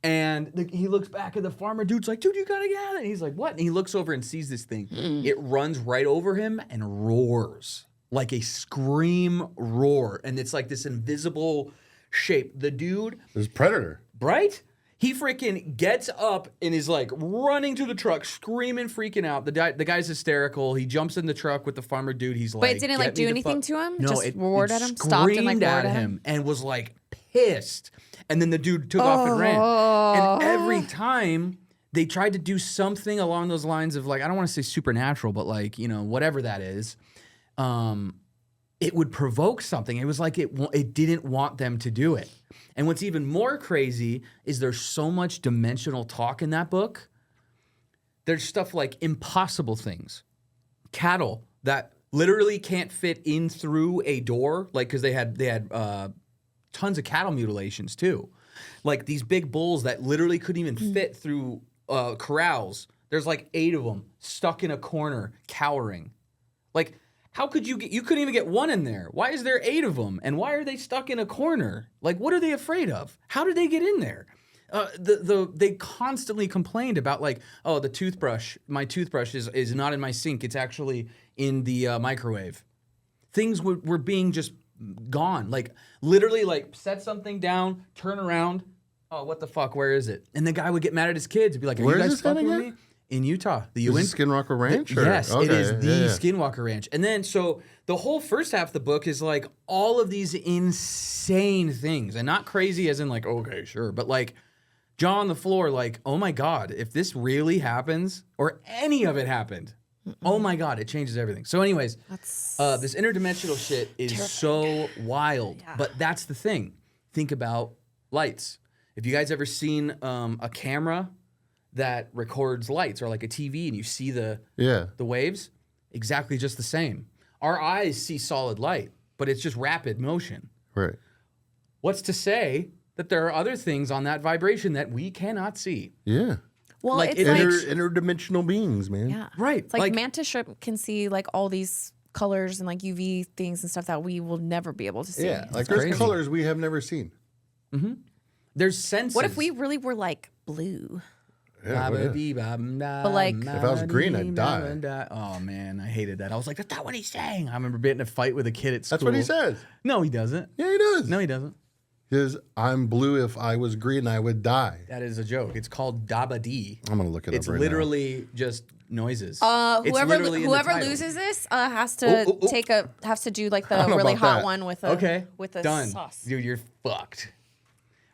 Speaker 2: And he looks back at the farmer. Dude's like, dude, you gotta get out of it. And he's like, what? And he looks over and sees this thing. It runs right over him and roars like a scream roar. And it's like this invisible shape. The dude...
Speaker 1: There's Predator.
Speaker 2: Right? He freaking gets up and is like running to the truck, screaming, freaking out. The guy's hysterical. He jumps in the truck with the farmer dude. He's like,
Speaker 3: but it didn't like do anything to him?
Speaker 2: No,
Speaker 3: just
Speaker 2: it
Speaker 3: roared at him? Stopped and like roared
Speaker 2: at him and was like pissed. And then the dude took off and ran. And every time they tried to do something along those lines of like, I don't want to say supernatural, but like, whatever that is, it would provoke something. It was like it didn't want them to do it. And what's even more crazy is there's so much dimensional talk in that book. There's stuff like impossible things. Cattle that literally can't fit in through a door, like because they had tons of cattle mutilations too. Like these big bulls that literally couldn't even fit through corrals. There's like 8 of them stuck in a corner, cowering. Like, how could you couldn't even get one in there. Why is there 8 of them? And why are they stuck in a corner? Like, what are they afraid of? How did they get in there? They constantly complained about like, oh, my toothbrush is not in my sink. It's actually in the microwave. Things were being just gone. Like literally like set something down, turn around. Oh, what the fuck? Where is it? And the guy would get mad at his kids. He'd be like, are
Speaker 1: Where
Speaker 2: you
Speaker 1: is
Speaker 2: guys
Speaker 1: this
Speaker 2: fucking with
Speaker 1: again?
Speaker 2: me? In Utah.
Speaker 1: Is it Skinwalker Ranch?
Speaker 2: Yes,
Speaker 1: Okay,
Speaker 2: it is the
Speaker 1: yeah.
Speaker 2: Skinwalker Ranch. And then, so the whole first half of the book is like all of these insane things. And not crazy as in like, okay, sure. But like jaw on the floor, like, oh my God, if this really happens or any of it happened, Oh my God, it changes everything. So anyways,
Speaker 3: That's
Speaker 2: this interdimensional shit is so wild. But that's the thing. Think about lights. If you guys ever seen a camera that records lights or like a TV and you see the waves, exactly just the same. Our eyes see solid light, but it's just rapid motion.
Speaker 1: Right.
Speaker 2: What's to say that there are other things on that vibration that we cannot see?
Speaker 1: Yeah.
Speaker 3: well,
Speaker 2: like
Speaker 3: it's like
Speaker 1: Interdimensional beings, man.
Speaker 3: yeah,
Speaker 2: Right.
Speaker 3: It's like mantis shrimp can see like all these colors and like UV things and stuff that we will never be able to see.
Speaker 1: Yeah. Like there's
Speaker 2: crazy.
Speaker 1: colors we have never seen.
Speaker 2: There's senses.
Speaker 3: What if we really were like blue?
Speaker 1: Yeah, well,
Speaker 3: But like,
Speaker 1: If I was green, I'd die.
Speaker 2: Oh man, I hated that. I was like, that's not what he's saying. I remember being in a fight with a kid at school.
Speaker 1: That's what he says.
Speaker 2: No, he doesn't.
Speaker 1: Yeah, he does.
Speaker 2: No, he doesn't.
Speaker 1: His I'm blue. If I was green, I would die.
Speaker 2: That is a joke. It's called Daba-dee.
Speaker 1: I'm gonna look it
Speaker 2: It's
Speaker 1: up right
Speaker 2: literally just noises. It's
Speaker 3: whoever
Speaker 2: literally in the title.
Speaker 3: loses this has to has to do like the
Speaker 1: don't know
Speaker 3: really
Speaker 1: about
Speaker 3: hot
Speaker 1: that.
Speaker 3: one with a with a
Speaker 2: done.
Speaker 3: sauce.
Speaker 2: Dude, you're fucked.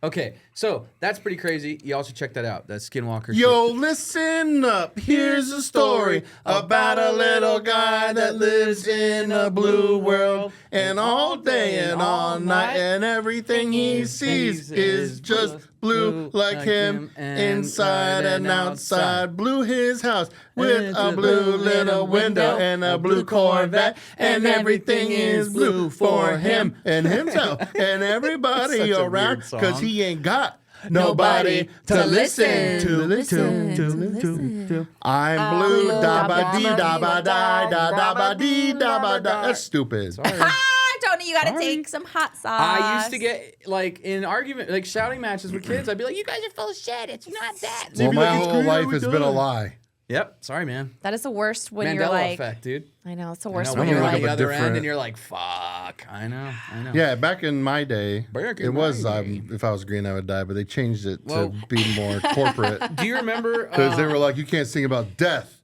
Speaker 2: Okay, so that's pretty crazy. You all should check that out. That Skinwalker.
Speaker 1: Yo, listen up. Here's a story about a little guy that lives in a blue world, and all day and all night, and everything he sees is just blue like him, inside and outside. Blue his house with a blue little window and a blue Corvette, and everything is blue for him and himself and everybody
Speaker 2: Such a
Speaker 1: around,
Speaker 2: weird song.
Speaker 1: because he ain't got nobody to listen to. I'm blue, da ba dee da ba die, da ba dee da ba da. That's stupid.
Speaker 3: Tony, you gotta take some hot sauce.
Speaker 2: I used to get like in argument, like shouting matches with kids. I'd be like, "You guys are full of shit. It's not that."
Speaker 1: Well, my whole life has been a lie.
Speaker 2: Yep. Sorry, man.
Speaker 3: That is the worst when
Speaker 2: Mandela
Speaker 3: you're like,
Speaker 2: effect, dude.
Speaker 3: I know it's the
Speaker 2: I
Speaker 3: worst
Speaker 2: know,
Speaker 3: when
Speaker 2: when
Speaker 3: you're
Speaker 2: you're on
Speaker 3: like,
Speaker 2: the other
Speaker 1: different-
Speaker 2: end and you're like, "Fuck." I know.
Speaker 1: Yeah, back in my day,
Speaker 2: Back in
Speaker 1: it was
Speaker 2: my day.
Speaker 1: if I was green, I would die, but they changed it
Speaker 2: Well-
Speaker 1: to be more corporate
Speaker 2: Do you remember?
Speaker 1: because they were like, you can't sing about death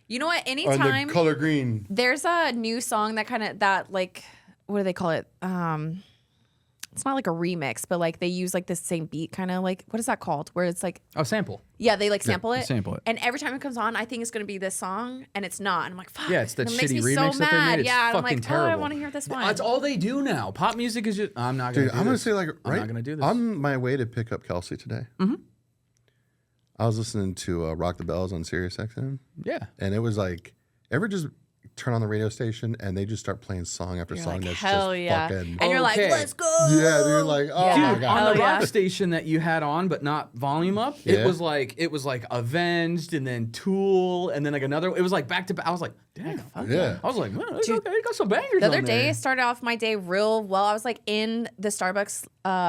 Speaker 3: you know what?
Speaker 1: on
Speaker 3: Anytime
Speaker 1: the color green.
Speaker 3: there's a new song that like, what do they call it? It's not like a remix, but like they use like the same beat, kind of like, what is that called? Where it's like,
Speaker 2: oh, sample.
Speaker 3: yeah, they like sample it.
Speaker 2: sample it.
Speaker 3: And every time it comes on, I think it's gonna be this song, and it's not. And I'm like, fuck.
Speaker 2: Yeah, it's that
Speaker 3: and it makes
Speaker 2: shitty
Speaker 3: me
Speaker 2: remix
Speaker 3: so
Speaker 2: that they
Speaker 3: mad.
Speaker 2: made. It's
Speaker 3: Yeah, I'm
Speaker 2: fucking
Speaker 3: like,
Speaker 2: terrible.
Speaker 3: oh, I want to hear this one.
Speaker 2: That's all they do now. Pop music is just. I'm not gonna.
Speaker 1: Dude,
Speaker 2: do
Speaker 1: I'm gonna
Speaker 2: this.
Speaker 1: say like
Speaker 2: I'm
Speaker 1: right
Speaker 2: not gonna do this.
Speaker 1: on my way to pick up Kelsey today. I was listening to Rock the Bells on Sirius XM,
Speaker 2: Yeah.
Speaker 1: and it was like, ever just turn on the radio station and they just start playing song after
Speaker 3: You're
Speaker 1: song
Speaker 3: like,
Speaker 1: that's
Speaker 3: hell
Speaker 1: just
Speaker 3: yeah.
Speaker 1: fucking.
Speaker 3: And you're like,
Speaker 2: Okay.
Speaker 3: let's go.
Speaker 1: Yeah, they're like, oh my
Speaker 2: Dude,
Speaker 1: god.
Speaker 2: on the
Speaker 3: Hell
Speaker 2: rock
Speaker 3: yeah.
Speaker 2: station that you had on, but not volume up,
Speaker 1: Yeah.
Speaker 2: it was like Avenged, and then Tool, and then like another. It was like back to back. I was like, damn.
Speaker 1: Yeah.
Speaker 2: I was like, man, okay, you got some bangers.
Speaker 3: The other
Speaker 2: on
Speaker 3: day, I
Speaker 2: there.
Speaker 3: started off my day real well. I was like in the Starbucks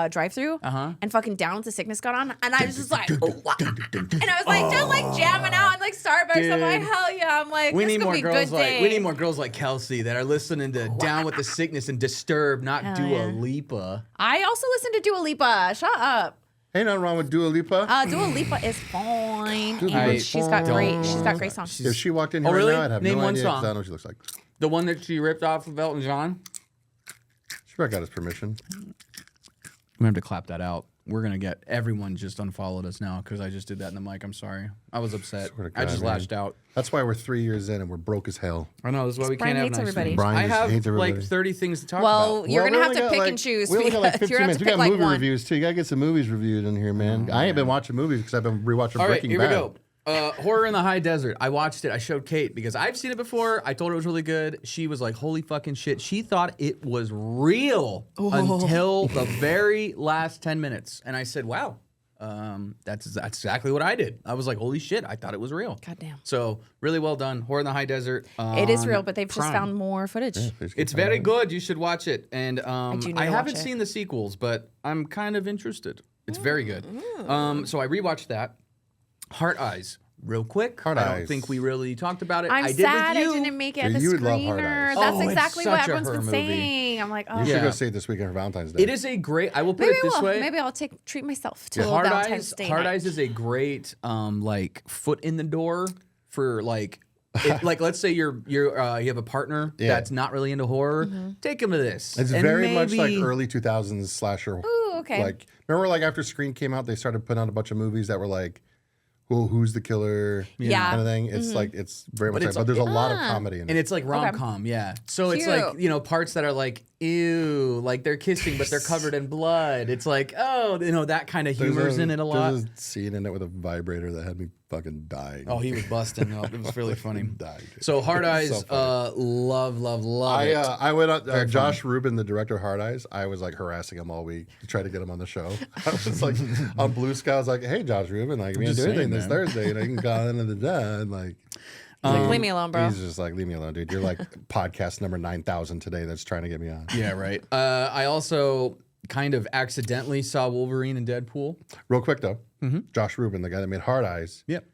Speaker 3: drive-through, and fucking Down with the Sickness got on, and I was just like, oh, wow. And I was like, just like jamming out in like Starbucks. I'm like,
Speaker 2: Dude.
Speaker 3: hell yeah! I'm like,
Speaker 2: We
Speaker 3: this
Speaker 2: need
Speaker 3: is
Speaker 2: more
Speaker 3: gonna be a
Speaker 2: girls
Speaker 3: good
Speaker 2: like
Speaker 3: day.
Speaker 2: we need more girls like Kelsey that are listening to Down with the Sickness and Disturbed, not
Speaker 3: Hell
Speaker 2: Dua
Speaker 3: yeah.
Speaker 2: Lipa.
Speaker 3: I also listen to Dua Lipa. Shut up.
Speaker 1: Ain't nothing wrong with Dua Lipa.
Speaker 3: Dua Lipa is fine,
Speaker 1: Dua
Speaker 3: and
Speaker 1: Lipa's
Speaker 3: she's got
Speaker 1: fine.
Speaker 3: great songs.
Speaker 1: If she walked in
Speaker 2: Oh,
Speaker 1: here
Speaker 2: really?
Speaker 1: right now, I'd have
Speaker 2: Name
Speaker 1: no
Speaker 2: one
Speaker 1: idea 'cause
Speaker 2: song.
Speaker 1: I don't know what she looks like.
Speaker 2: The one that she ripped off of Elton John.
Speaker 1: She probably got his permission.
Speaker 2: We have to clap that out. We're gonna get everyone just unfollowed us now because I just did that in the mic. I'm sorry. I was upset.
Speaker 1: Swear to
Speaker 2: I
Speaker 1: God,
Speaker 2: just
Speaker 1: man.
Speaker 2: lashed out.
Speaker 1: That's why we're 3 years in and we're broke as hell.
Speaker 2: I know this is why we
Speaker 3: Brian
Speaker 2: can't have
Speaker 3: hates
Speaker 2: nice
Speaker 3: everybody.
Speaker 2: things.
Speaker 1: Brian
Speaker 2: I
Speaker 1: just
Speaker 2: have
Speaker 1: hates everybody.
Speaker 2: like 30 things to talk
Speaker 3: Well,
Speaker 2: about.
Speaker 3: you're
Speaker 1: Well,
Speaker 3: gonna
Speaker 1: we
Speaker 3: have
Speaker 1: only
Speaker 3: to
Speaker 1: got,
Speaker 3: pick
Speaker 1: like-
Speaker 3: and choose.
Speaker 1: We only got like
Speaker 3: because
Speaker 1: 15
Speaker 3: you're gonna
Speaker 1: minutes.
Speaker 3: have
Speaker 1: We
Speaker 3: to
Speaker 1: got
Speaker 3: pick
Speaker 1: movie
Speaker 3: like one.
Speaker 1: reviews too. You gotta get some movies reviewed in here, man. I ain't been watching movies because I've been rewatching
Speaker 2: All right,
Speaker 1: Breaking
Speaker 2: here
Speaker 1: Bad.
Speaker 2: we go. Horror in the High Desert. I watched it. I showed Kate because I've seen it before. I told her it was really good. She was like, holy fucking shit. She thought it was real until the very last 10 minutes. And I said, wow, that's exactly what I did. I was like, holy shit, I thought it was real.
Speaker 3: Goddamn.
Speaker 2: So really well done. Horror in the High Desert.
Speaker 3: It is
Speaker 2: on
Speaker 3: real, but they've just
Speaker 2: Prime.
Speaker 3: found more footage.
Speaker 2: It's very good. You should watch it. And
Speaker 3: do need
Speaker 2: I
Speaker 3: to
Speaker 2: haven't
Speaker 3: watch it.
Speaker 2: seen the sequels, but I'm kind of interested. It's very good.
Speaker 3: Mm.
Speaker 2: So I rewatched that. Heart Eyes. Real quick.
Speaker 1: Heart
Speaker 2: I don't
Speaker 1: Eyes.
Speaker 2: think we really talked about it.
Speaker 3: I'm
Speaker 2: I did
Speaker 3: sad
Speaker 2: with you.
Speaker 3: I didn't make it
Speaker 1: Yeah,
Speaker 3: at the
Speaker 1: you would love Hard
Speaker 3: screener.
Speaker 1: Eyes.
Speaker 3: That's
Speaker 2: Oh, it's
Speaker 3: exactly what
Speaker 2: such a
Speaker 3: everyone's been
Speaker 2: horror movie.
Speaker 3: saying. I'm like, oh.
Speaker 1: You should
Speaker 2: Yeah.
Speaker 1: go see it this weekend for Valentine's Day.
Speaker 2: It is a great. I will put
Speaker 3: Maybe
Speaker 2: it this way.
Speaker 3: Maybe I'll treat myself to a
Speaker 2: Hard
Speaker 3: Valentine's
Speaker 2: Eyes.
Speaker 3: Day
Speaker 2: Hard
Speaker 3: night.
Speaker 2: Eyes is a great like foot in the door for like. Like let's say you have a partner
Speaker 1: Yeah.
Speaker 2: that's not really into horror. Take him to this.
Speaker 1: It's
Speaker 2: And
Speaker 1: very much like
Speaker 2: maybe-
Speaker 1: early 2000s slasher.
Speaker 3: Ooh, okay.
Speaker 1: Like, remember like after Scream came out, they started putting out a bunch of movies that were like, who's the killer
Speaker 3: Yeah.
Speaker 1: kind of thing. It's like it's very much
Speaker 2: it's
Speaker 1: like, but there's a lot of comedy in
Speaker 2: And
Speaker 1: it.
Speaker 2: it's like rom-com, yeah. So it's like,
Speaker 3: Cute.
Speaker 2: parts that are like, ew, like they're kissing, but they're covered in blood. It's like, oh, that kind of humor's in it a lot.
Speaker 1: There's a scene in it with a vibrator that had me fucking dying.
Speaker 2: Oh, he was busting up. It was really funny.
Speaker 1: Dying.
Speaker 2: So Hard Eyes,
Speaker 1: So funny.
Speaker 2: love it.
Speaker 1: I went on Josh Rubin, the director of Hard Eyes. I was like harassing him all week to try to get him on the show. I was like on Blue Sky. I was like, "Hey, Josh Rubin, like, we didn't do anything this Thursday. You can call in the day." And like,
Speaker 3: leave me alone, bro.
Speaker 1: he's just like, "Leave me alone, dude. You're like podcast number 9,000 today. That's trying to get me on."
Speaker 2: Yeah, right. I also kind of accidentally saw Wolverine and Deadpool.
Speaker 1: Real quick though, Josh Rubin, the guy that made Hard Eyes,
Speaker 2: Yep.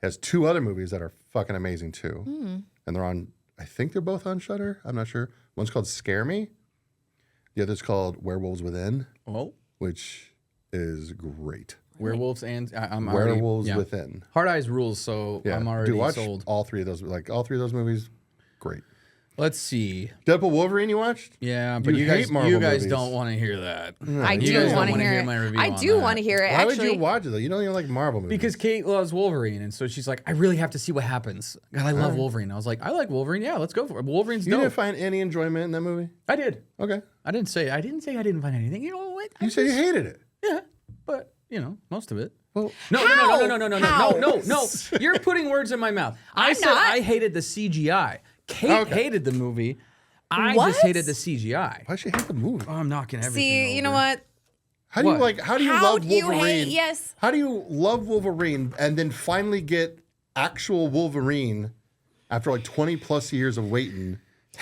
Speaker 1: has 2 other movies that are fucking amazing too, and they're on. I think they're both on Shudder. I'm not sure. One's called Scare Me. The other's called Werewolves Within,
Speaker 2: Oh,
Speaker 1: which is great.
Speaker 2: Werewolves and I'm
Speaker 1: Werewolves
Speaker 2: already, yeah.
Speaker 1: Within.
Speaker 2: Hard Eyes rules, so
Speaker 1: Yeah,
Speaker 2: I'm already
Speaker 1: watch
Speaker 2: sold.
Speaker 1: all 3 of those. Like all 3 of those movies, great.
Speaker 2: Let's see.
Speaker 1: Deadpool Wolverine, you watched?
Speaker 2: Yeah, but
Speaker 1: You
Speaker 2: you
Speaker 1: hate
Speaker 2: guys,
Speaker 1: Marvel movies.
Speaker 2: don't want to hear that.
Speaker 3: I
Speaker 2: You
Speaker 3: do
Speaker 2: guys don't
Speaker 3: want to
Speaker 2: wanna
Speaker 3: hear
Speaker 2: hear
Speaker 3: it.
Speaker 2: my review
Speaker 3: I
Speaker 2: on
Speaker 3: do
Speaker 2: that.
Speaker 3: want to hear it.
Speaker 1: Why would
Speaker 3: Actually,
Speaker 1: you watch it though? You don't even like Marvel movies.
Speaker 2: Because Kate loves Wolverine, and so she's like, I really have to see what happens. God, I love Wolverine. I was like, I like Wolverine. Yeah, let's go for it. Wolverine's
Speaker 1: you
Speaker 2: dope.
Speaker 1: didn't find any enjoyment in that movie.
Speaker 2: I did.
Speaker 1: Okay,
Speaker 2: I didn't say I didn't find anything. You know what?
Speaker 1: you said you hated it.
Speaker 2: Yeah, but most of it.
Speaker 1: Well,
Speaker 2: No.
Speaker 3: How?
Speaker 2: You're putting words in my mouth. I said
Speaker 3: not.
Speaker 2: I hated the CGI. Kate hated the movie. I
Speaker 3: What?
Speaker 2: just hated the CGI.
Speaker 1: why'd you hate the movie?
Speaker 2: Oh, I'm knocking everything.
Speaker 3: see, you know
Speaker 2: over.
Speaker 3: what?
Speaker 1: How do you
Speaker 2: What?
Speaker 1: like? How do you
Speaker 3: How
Speaker 1: love
Speaker 3: do you
Speaker 1: Wolverine?
Speaker 3: hate? Yes.
Speaker 1: How do you love Wolverine and then finally get actual Wolverine after like 20 plus years of waiting?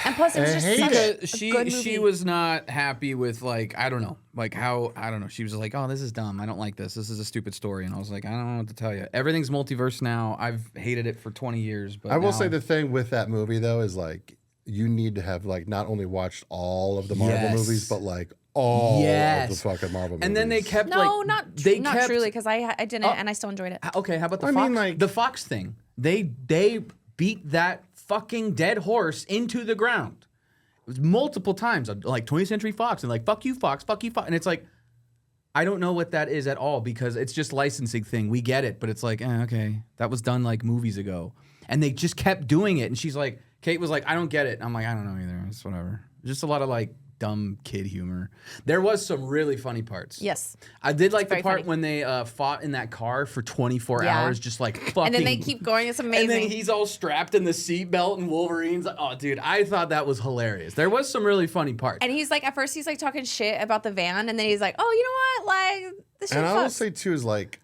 Speaker 3: And plus, it was just
Speaker 1: hate
Speaker 3: such
Speaker 1: it.
Speaker 3: a good movie.
Speaker 2: She was not happy with I don't know. She was like, oh, this is dumb. I don't like this. This is a stupid story. And I was like, I don't know what to tell you. Everything's multiverse now. I've hated it for 20 years. But
Speaker 1: I will
Speaker 2: now-
Speaker 1: say the thing with that movie though is like you need to have like not only watched all of the Marvel
Speaker 2: Yes.
Speaker 1: movies, but like all of the
Speaker 2: Yes.
Speaker 1: fucking Marvel movies.
Speaker 2: And then they kept
Speaker 3: no,
Speaker 2: like
Speaker 3: not
Speaker 2: they
Speaker 3: not
Speaker 2: kept,
Speaker 3: truly, because I didn't, and I still enjoyed it.
Speaker 2: Okay, how about the
Speaker 1: I
Speaker 2: Fox?
Speaker 1: mean, like-
Speaker 2: the Fox thing. They beat that fucking dead horse into the ground. It was multiple times, like 20th Century Fox, and like fuck you, Fox, and it's like I don't know what that is at all because it's just licensing thing. We get it, but it's like okay, that was done like movies ago, and they just kept doing it. And she's like, Kate was like, I don't get it. And I'm like, I don't know either. It's whatever. Just a lot of like dumb kid humor. There was some really funny parts.
Speaker 3: Yes.
Speaker 2: I did like the
Speaker 3: very
Speaker 2: part
Speaker 3: funny.
Speaker 2: when they fought in that car for 24
Speaker 3: Yeah.
Speaker 2: hours, just like fucking.
Speaker 3: And then they keep going. It's amazing.
Speaker 2: And then he's all strapped in the seatbelt, and Wolverine's like, oh, dude, I thought that was hilarious. There was some really funny parts.
Speaker 3: And he's like, at first he's like talking shit about the van, and then he's like, oh, you know what? Like, this shit
Speaker 1: And I will
Speaker 3: fucks.
Speaker 1: say too is like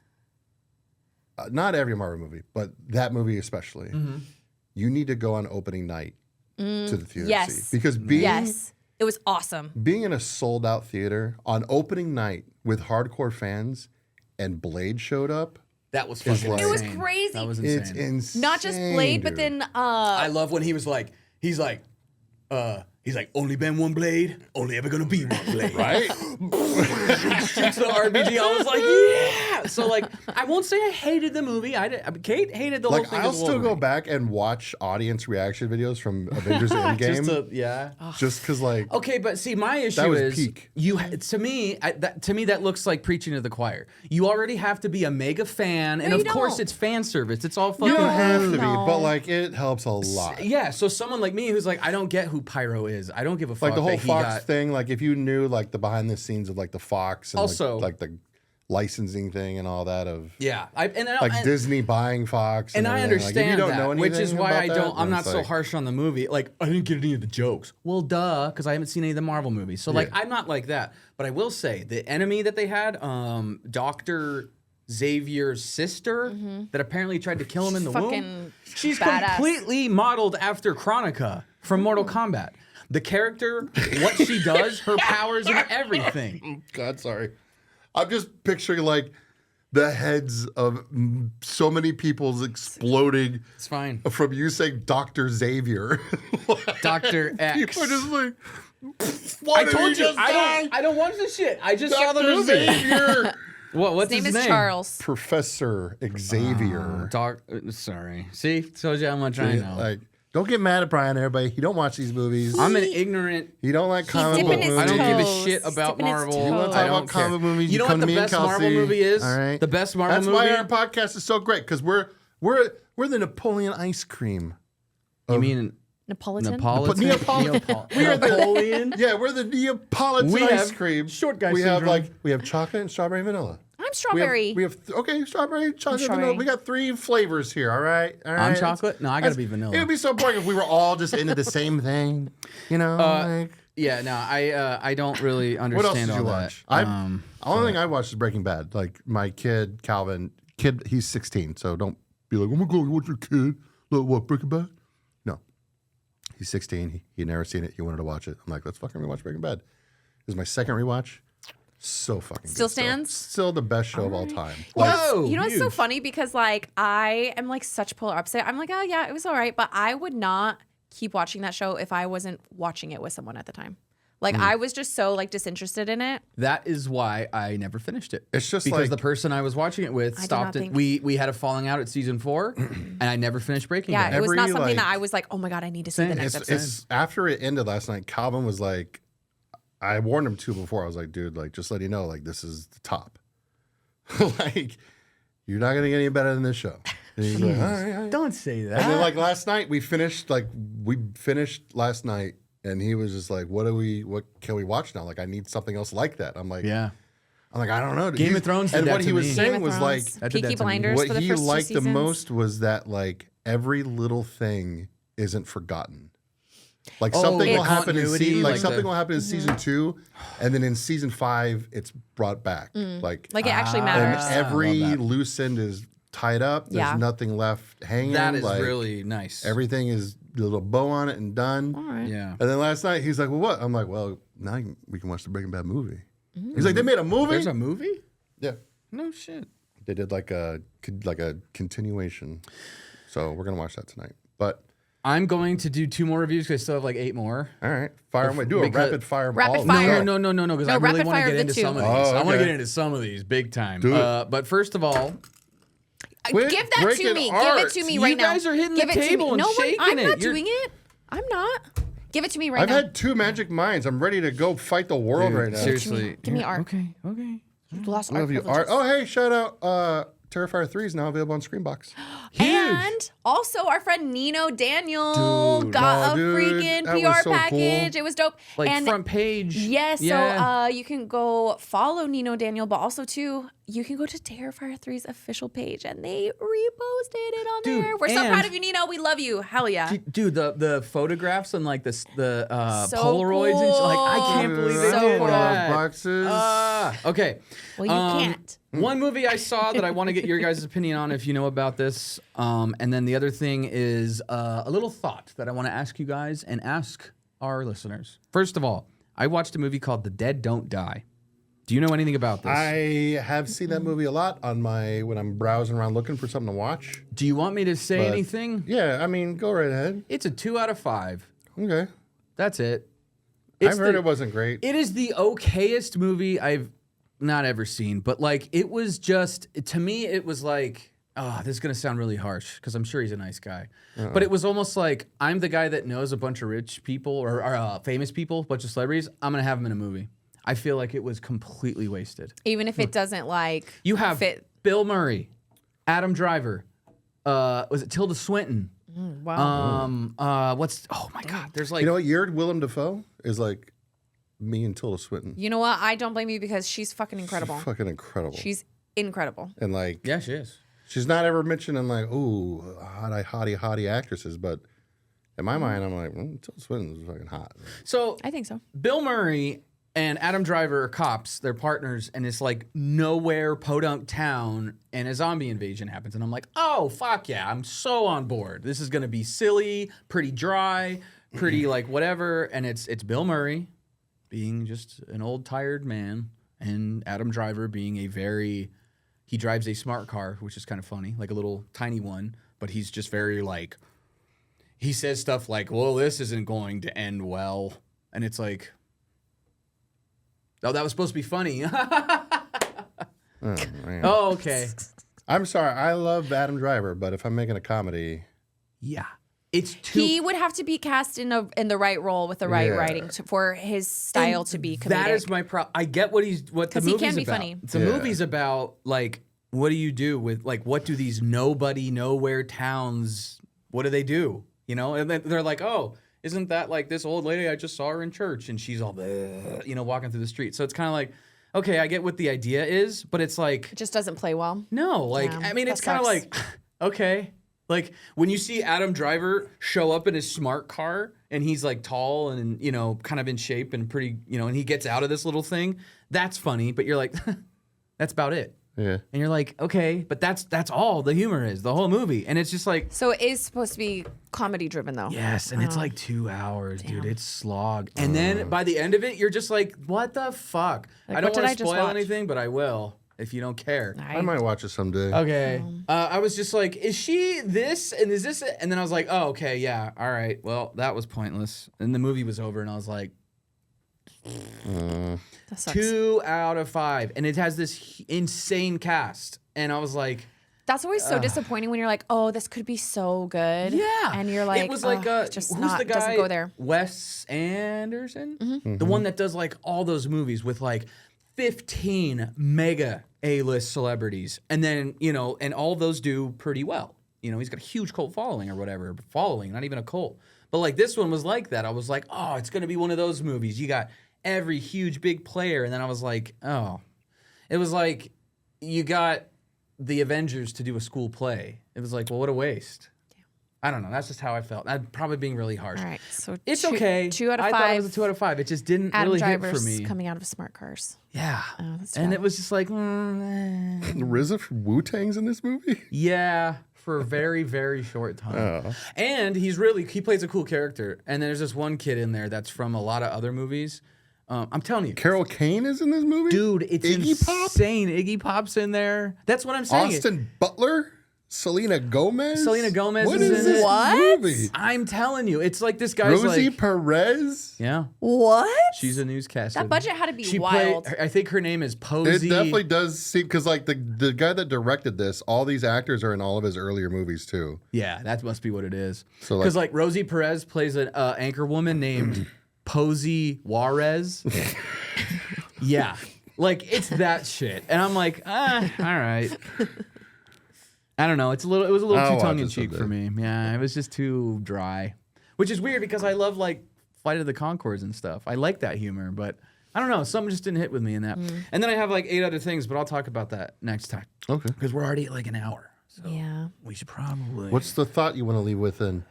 Speaker 1: not every Marvel movie, but that movie especially. You need to go on opening night to the theater to
Speaker 3: yes.
Speaker 1: see because
Speaker 3: Yes. It was awesome.
Speaker 1: being in a sold out theater on opening night with hardcore fans and Blade showed up.
Speaker 2: that was fucking
Speaker 1: like-
Speaker 3: It was
Speaker 2: insane.
Speaker 3: crazy.
Speaker 2: That was
Speaker 1: It's
Speaker 2: insane.
Speaker 1: insane.
Speaker 3: Not just Blade, but
Speaker 1: dude.
Speaker 3: then
Speaker 2: I love when he's like, only been one blade, only ever gonna be one blade.
Speaker 1: right.
Speaker 2: Shoots the RPG. I was like, yeah. So like, I won't say I hated the movie. Kate hated the whole
Speaker 1: Like
Speaker 2: thing.
Speaker 1: I'll
Speaker 2: with
Speaker 1: still go
Speaker 2: Wolverine.
Speaker 1: back and watch audience reaction videos from Avengers Endgame just because like
Speaker 2: Okay, but see, my issue
Speaker 1: That was
Speaker 2: is
Speaker 1: peak.
Speaker 2: to me that looks like preaching to the choir. You already have to be a mega fan, and
Speaker 3: No,
Speaker 2: of
Speaker 3: you
Speaker 2: course
Speaker 3: don't.
Speaker 2: it's fan service. It's all
Speaker 1: you
Speaker 2: fucking.
Speaker 1: don't have to be,
Speaker 3: No.
Speaker 1: but like it helps a lot.
Speaker 2: Yeah, so someone like me who's like, I don't get who Pyro is. I don't give a fuck.
Speaker 1: Like the whole
Speaker 2: that he
Speaker 1: Fox
Speaker 2: got-
Speaker 1: thing, like if you knew like the behind the scenes of like the Fox and
Speaker 2: Also-
Speaker 1: like the licensing thing and all that of
Speaker 2: Yeah,
Speaker 1: like Disney buying Fox
Speaker 2: And I
Speaker 1: everything. Like, if you
Speaker 2: understand
Speaker 1: don't
Speaker 2: that,
Speaker 1: know
Speaker 2: which is
Speaker 1: anything
Speaker 2: why
Speaker 1: about
Speaker 2: I
Speaker 1: that,
Speaker 2: don't. I'm
Speaker 1: then
Speaker 2: not
Speaker 1: it's
Speaker 2: so
Speaker 1: like-
Speaker 2: harsh on the movie. Like I didn't get any of the jokes. Well, duh, because I haven't seen any of the Marvel movies. So like
Speaker 1: Yeah.
Speaker 2: I'm not like that. But I will say the enemy that they had, Dr. Xavier's sister, that apparently tried to kill him in the womb.
Speaker 3: fucking
Speaker 2: She's
Speaker 3: badass.
Speaker 2: completely modeled after Chronica from Mortal Kombat. The character, what she does, her powers, and everything.
Speaker 1: God, sorry. I'm just picturing like the heads of so many people's exploding
Speaker 2: It's fine.
Speaker 1: from you saying Dr. Xavier.
Speaker 2: Dr. X.
Speaker 1: People are just like,
Speaker 2: I told you, I don't watch this shit. I just saw the
Speaker 1: Dr.
Speaker 2: movie.
Speaker 1: Xavier.
Speaker 2: What's
Speaker 3: his name
Speaker 2: his
Speaker 3: is
Speaker 2: name?
Speaker 3: Charles.
Speaker 1: Professor Xavier.
Speaker 2: Sorry. See, tells you how much I know.
Speaker 1: Like Don't get mad at Brian, everybody. He don't watch these movies.
Speaker 2: I'm an ignorant.
Speaker 1: You don't like comic
Speaker 3: dipping
Speaker 1: book
Speaker 3: his
Speaker 1: movies.
Speaker 2: I don't give a
Speaker 3: toes.
Speaker 2: shit about
Speaker 3: Dipping his
Speaker 2: Marvel.
Speaker 1: You want to
Speaker 2: I
Speaker 1: talk
Speaker 2: don't
Speaker 1: about comic
Speaker 2: care.
Speaker 1: movies?
Speaker 2: You know
Speaker 1: come
Speaker 2: what
Speaker 1: to
Speaker 2: the
Speaker 1: me and
Speaker 2: best Marvel
Speaker 1: Kelsey.
Speaker 2: movie is?
Speaker 1: All right.
Speaker 2: The best Marvel
Speaker 1: That's
Speaker 2: movie.
Speaker 1: why our podcast is so great because we're the Napoleon ice cream.
Speaker 2: You mean
Speaker 3: Napolitan?
Speaker 2: Neapolitan?
Speaker 1: We are the
Speaker 2: Napoleon.
Speaker 1: Yeah, we're the Neapolitan
Speaker 2: We
Speaker 1: ice
Speaker 2: have
Speaker 1: cream.
Speaker 2: short guy
Speaker 1: We have
Speaker 2: syndrome.
Speaker 1: we have chocolate and strawberry and vanilla.
Speaker 3: I'm strawberry.
Speaker 1: We have strawberry, chocolate,
Speaker 3: strawberry.
Speaker 1: vanilla. We got 3 flavors here. All right.
Speaker 2: I'm chocolate? No, I gotta be vanilla.
Speaker 1: It would be so boring if we were all just into the same thing. You know. Like,
Speaker 2: Yeah, no, I don't really
Speaker 1: what else
Speaker 2: understand
Speaker 1: did you
Speaker 2: all
Speaker 1: watch?
Speaker 2: that.
Speaker 1: The only thing I watched is Breaking Bad. Like my kid Calvin, he's 16, so don't be like, oh my god, what's your kid? What Breaking Bad? No, he's 16. He had never seen it. He wanted to watch it. I'm like, let's fucking rewatch Breaking Bad. It was my second rewatch. So fucking
Speaker 3: Still
Speaker 1: good.
Speaker 3: stands?
Speaker 1: Still the best show of all time.
Speaker 2: Whoa,
Speaker 3: You know, it's so
Speaker 2: huge.
Speaker 3: funny because like I am like such polar opposite. I'm like, oh yeah, it was all right, but I would not keep watching that show if I wasn't watching it with someone at the time. Like I was just so like disinterested in it.
Speaker 2: That is why I never finished it.
Speaker 1: It's just
Speaker 2: because
Speaker 1: like-
Speaker 2: the person I was watching it with
Speaker 3: did
Speaker 2: stopped
Speaker 3: not
Speaker 2: it.
Speaker 3: think-
Speaker 2: We had a falling out at season 4, and I never finished Breaking
Speaker 3: Yeah,
Speaker 2: Bad.
Speaker 3: it was not
Speaker 1: Every,
Speaker 3: something
Speaker 1: like-
Speaker 3: that I was like, oh my god, I need to see the
Speaker 2: Same.
Speaker 3: next episode.
Speaker 1: It's after it ended last night. Calvin was like, I warned him too before. I was like, dude, like just let you know, like this is the top. Like you're not gonna get any better than this show. And he's like, all right.
Speaker 2: Don't say that.
Speaker 1: And then like last night we finished last night, and he was just like, what can we watch now? Like I need something else like that. I'm like,
Speaker 2: yeah.
Speaker 1: I don't know.
Speaker 2: Game of Thrones did
Speaker 1: And
Speaker 2: that
Speaker 1: what
Speaker 2: to
Speaker 1: he was
Speaker 2: me.
Speaker 1: saying
Speaker 3: Game of
Speaker 1: was like,
Speaker 3: Thrones,
Speaker 2: That did that
Speaker 3: Peaky
Speaker 2: to me.
Speaker 3: Blinders
Speaker 1: what
Speaker 3: for the
Speaker 1: he
Speaker 3: first 2
Speaker 1: liked the
Speaker 3: seasons.
Speaker 1: most was that like every little thing isn't forgotten. Like something
Speaker 2: the
Speaker 1: will happen in
Speaker 2: continuity,
Speaker 1: season, like
Speaker 2: like
Speaker 1: something
Speaker 2: the-
Speaker 1: will happen in season 2, and then in season 5 it's brought back. Like
Speaker 3: Like it actually
Speaker 1: and
Speaker 3: matters.
Speaker 1: every
Speaker 2: love that.
Speaker 1: loose end is tied up. There's
Speaker 3: Yeah.
Speaker 1: nothing left hanging.
Speaker 2: That is
Speaker 1: like,
Speaker 2: really nice.
Speaker 1: everything is a little bow on it and done.
Speaker 3: All right.
Speaker 2: yeah.
Speaker 1: And then last night he's like, "Well, what?" I'm like, "Well, now we can watch the Breaking Bad movie." He's like, "They made a movie."
Speaker 2: There's a movie?
Speaker 1: Yeah,
Speaker 2: No shit.
Speaker 1: they did like a continuation. So we're gonna watch that tonight. But
Speaker 2: I'm going to do 2 more reviews because I still have like 8 more.
Speaker 1: all right, fire away. Do a
Speaker 2: Because-
Speaker 1: rapid fire.
Speaker 3: Rapid
Speaker 1: all-
Speaker 3: fire.
Speaker 2: No, because
Speaker 3: No,
Speaker 2: I really
Speaker 3: rapid
Speaker 2: want to
Speaker 3: fire
Speaker 2: get
Speaker 3: the
Speaker 2: into
Speaker 3: 2.
Speaker 2: some of these.
Speaker 1: Oh,
Speaker 2: I want to
Speaker 1: okay.
Speaker 2: get into some of these big time.
Speaker 1: Do it.
Speaker 2: But first of all,
Speaker 1: Quit
Speaker 3: Give that to
Speaker 1: breaking
Speaker 3: me.
Speaker 1: art.
Speaker 3: Give it to me
Speaker 2: You
Speaker 3: right now.
Speaker 2: guys are hitting
Speaker 3: Give
Speaker 2: the
Speaker 3: it to me.
Speaker 2: table and
Speaker 3: No,
Speaker 2: shaking
Speaker 3: I'm
Speaker 2: it.
Speaker 3: not
Speaker 2: You're-
Speaker 3: doing it. I'm not. Give it to me right
Speaker 1: I've
Speaker 3: now.
Speaker 1: had 2 magic minds. I'm ready to go fight the world
Speaker 2: dude,
Speaker 1: right now.
Speaker 2: seriously.
Speaker 3: Give me art.
Speaker 2: Okay.
Speaker 3: Lost
Speaker 1: I love you. Art. Oh, hey, shout out. Terrifier 3 is now available on Screenbox.
Speaker 3: And also our friend Nino Daniel
Speaker 1: Dude,
Speaker 3: got a
Speaker 1: dude,
Speaker 3: freaking
Speaker 1: that was
Speaker 3: PR
Speaker 1: so cool.
Speaker 3: package. It was dope.
Speaker 2: Like
Speaker 3: and
Speaker 2: front page.
Speaker 3: yes,
Speaker 2: Yeah.
Speaker 3: so you can go follow Nino Daniel, but also too, you can go to Terrifier 3's official page and they reposted it on
Speaker 2: Dude,
Speaker 3: there. We're so
Speaker 2: and-
Speaker 3: proud of you, Nino. We love you. Hell yeah.
Speaker 2: Dude, the photographs and like the
Speaker 3: So
Speaker 2: Polaroids and shit, like I
Speaker 3: cool.
Speaker 2: can't believe they
Speaker 3: So
Speaker 2: did
Speaker 3: cool.
Speaker 2: that.
Speaker 1: Boxes.
Speaker 2: Okay.
Speaker 3: Well, you can't.
Speaker 2: One movie I saw that I want to get your guys' opinion on if you know about this. And then the other thing is a little thought that I want to ask you guys and ask our listeners. First of all, I watched a movie called The Dead Don't Die. Do you know anything about this?
Speaker 1: I have seen that movie a lot on when I'm browsing around looking for something to watch.
Speaker 2: Do you want me to say
Speaker 1: But-
Speaker 2: anything?
Speaker 1: Yeah, I mean, go right ahead.
Speaker 2: It's a 2 out of 5.
Speaker 1: Okay.
Speaker 2: That's it.
Speaker 1: I've heard it wasn't great.
Speaker 2: It is the okayest movie I've not ever seen, but like it was just, to me, it was like, oh, this is going to sound really harsh because I'm sure he's a nice guy. But it was almost like I'm the guy that knows a bunch of rich people or famous people, a bunch of celebrities. I'm going to have them in a movie. I feel like it was completely wasted.
Speaker 3: Even if it doesn't like
Speaker 2: You have
Speaker 3: fit.
Speaker 2: Bill Murray, Adam Driver, was it Tilda Swinton?
Speaker 3: Wow.
Speaker 2: Oh my God, there's like,
Speaker 1: You know what? Your Willem Dafoe is like me and Tilda Swinton.
Speaker 3: You know what? I don't blame you because she's fucking incredible.
Speaker 1: She's fucking incredible.
Speaker 3: She's incredible.
Speaker 1: and like,
Speaker 2: yeah, she is.
Speaker 1: she's not ever mentioned in like, ooh, hottie actresses, but in my mind, I'm like, Tilda Swinton is fucking hot.
Speaker 2: So
Speaker 3: I think so.
Speaker 2: Bill Murray and Adam Driver are cops. They're partners, and it's like nowhere podunk town, and a zombie invasion happens. And I'm like, oh, fuck yeah, I'm so on board. This is going to be silly, pretty dry, pretty like whatever. And it's Bill Murray being just an old, tired man, and Adam Driver being he drives a smart car, which is kind of funny, like a little tiny one, but he's just very like, he says stuff like, well, this isn't going to end well. And it's like, oh, that was supposed to be funny.
Speaker 1: Oh, man.
Speaker 2: Oh, okay.
Speaker 1: I'm sorry. I love Adam Driver, but if I'm making a comedy,
Speaker 2: Yeah. It's too.
Speaker 3: He would have to be cast in the right role with the right writing for his style to be comedic.
Speaker 2: That is my problem. I get what the movie's about.
Speaker 3: he can be funny.
Speaker 2: The movie's about like, what do you do with like, what do these nobody nowhere towns? What do they do? You know, and then they're like, oh, isn't that like this old lady? I just saw her in church, and she's all, you know, walking through the street. So it's kind of like, okay, I get what the idea is, but it's like,
Speaker 3: It just doesn't play well.
Speaker 2: no, like,
Speaker 3: Yeah,
Speaker 2: I mean, it's
Speaker 3: that
Speaker 2: kind of
Speaker 3: sucks.
Speaker 2: like, okay. Like when you see Adam Driver show up in his smart car and he's like tall and, you know, kind of in shape and pretty, you know, and he gets out of this little thing, that's funny, but you're like, that's about it.
Speaker 1: Yeah.
Speaker 2: And you're like, okay, but that's all the humor is, the whole movie. And it's just like,
Speaker 3: So it is supposed to be comedy driven though.
Speaker 2: yes, and it's like 2 hours, dude. It's slog. And then by the end of it, you're just like, what the fuck?
Speaker 3: Like,
Speaker 2: I don't
Speaker 3: what did
Speaker 2: want
Speaker 3: I
Speaker 2: to
Speaker 3: just
Speaker 2: spoil
Speaker 3: watch?
Speaker 2: anything, but I will if you don't care.
Speaker 1: I might watch it someday.
Speaker 2: Okay. I was just like, is she this and is this it? And then I was like, oh, okay, yeah, all right. Well, that was pointless. And the movie was over, and I was like,
Speaker 3: That sucks.
Speaker 2: 2 out of 5. And it has this insane cast. And I was like,
Speaker 3: That's always so disappointing when you're like, oh, this could be so good.
Speaker 2: yeah.
Speaker 3: And you're like,
Speaker 2: it was like,
Speaker 3: just
Speaker 2: who's
Speaker 3: not,
Speaker 2: the guy?
Speaker 3: doesn't go there.
Speaker 2: Wes Anderson?
Speaker 3: Mm-hmm.
Speaker 2: The one that does like all those movies with like 15 mega A-list celebrities. And then, you know, and all of those do pretty well. You know, he's got a huge cult following or whatever. Following, not even a cult. But like this one was like that. I was like, oh, it's going to be one of those movies. You got every huge big player. And then I was like, oh. It was like you got the Avengers to do a school play. It was like, well, what a waste. I don't know. That's just how I felt. I'm probably being really harsh.
Speaker 3: All right. So
Speaker 2: It's okay.
Speaker 3: 2 out of 5.
Speaker 2: I thought it was a 2 out of 5. It just didn't
Speaker 3: Adam
Speaker 2: really hit
Speaker 3: Driver's
Speaker 2: for me.
Speaker 3: coming out of smart cars.
Speaker 2: Yeah.
Speaker 3: that's
Speaker 2: and
Speaker 3: rough.
Speaker 2: it was just like,
Speaker 1: RZA from Wu-Tang's in this movie?
Speaker 2: yeah, for a very, very short time. And he plays a cool character. And there's this one kid in there that's from a lot of other movies. I'm telling you.
Speaker 1: Carol Kane is in this movie?
Speaker 2: Dude, it's
Speaker 1: Iggy Pop?
Speaker 2: insane. Iggy Pop's in there. That's what I'm saying.
Speaker 1: Austin Butler? Selena Gomez?
Speaker 2: Selena Gomez
Speaker 1: What
Speaker 2: is
Speaker 1: is
Speaker 2: in
Speaker 1: this
Speaker 2: it.
Speaker 3: What?
Speaker 1: movie?
Speaker 2: I'm telling you. It's like this guy's
Speaker 1: Rosie
Speaker 2: like...
Speaker 1: Perez?
Speaker 2: Yeah.
Speaker 3: What?
Speaker 2: She's a newscaster.
Speaker 3: That budget had to be
Speaker 2: She
Speaker 3: wild.
Speaker 2: I think her name is Posey.
Speaker 1: It definitely does seem, because like the guy that directed this, all these actors are in all of his earlier movies too.
Speaker 2: Yeah, that must be what it is.
Speaker 1: So,
Speaker 2: Because like Rosie Perez plays an anchor woman named Posey Juarez. Yeah, like it's that shit, and I'm like, all right. I don't know. It was a little
Speaker 1: I'll
Speaker 2: too
Speaker 1: watch
Speaker 2: tongue in
Speaker 1: it
Speaker 2: cheek for
Speaker 1: someday.
Speaker 2: me. Yeah, it was just too dry, which is weird because I love like Flight of the Conchords and stuff. I like that humor, but I don't know. Something just didn't hit with me in that. And then I have like 8 other things, but I'll talk about that next time
Speaker 1: Okay.
Speaker 2: because we're already at like an hour. So
Speaker 3: Yeah.
Speaker 2: we should probably.
Speaker 1: What's the thought you want to leave with then?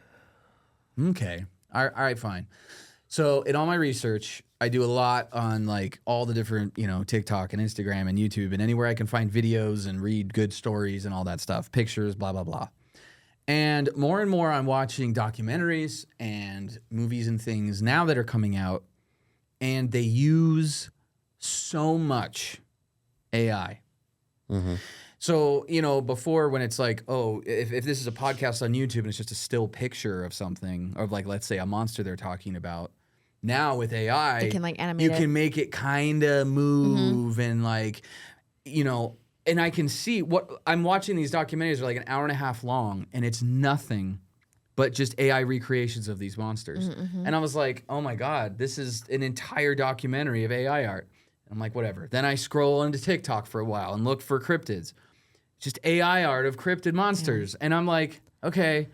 Speaker 2: Okay. All right, fine. So in all my research, I do a lot on like all the different, you know, TikTok and Instagram and YouTube and anywhere I can find videos and read good stories and all that stuff, pictures, blah, blah, blah. And more I'm watching documentaries and movies and things now that are coming out, and they use so much AI. So, you know, before when it's like, oh, if this is a podcast on YouTube and it's just a still picture of something, of like, let's say a monster they're talking about, now with AI,
Speaker 3: They can, like, animate
Speaker 2: you
Speaker 3: it.
Speaker 2: can make it kind of move and like, you know, and I can see what I'm watching these documentaries are like an hour and a half long, and it's nothing but just AI recreations of these monsters. And I was like, oh my God, this is an entire documentary of AI art. I'm like, whatever. Then I scroll into TikTok for a while and look for cryptids. Just AI art of cryptid monsters. And I'm like, okay.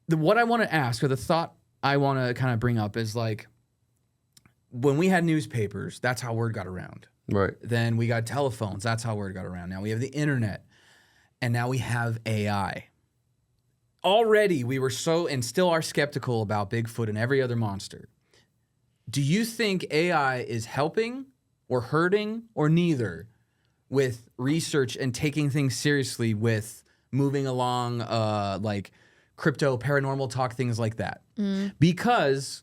Speaker 2: What I want to ask, or the thought I want to kind of bring up is like, when we had newspapers, that's how word got around.
Speaker 1: Right.
Speaker 2: Then we got telephones. That's how word got around. Now we have the internet. And now we have AI. Already we were so, and still are skeptical about Bigfoot and every other monster. Do you think AI is helping or hurting or neither with research and taking things seriously with moving along like crypto, paranormal talk, things like that? Because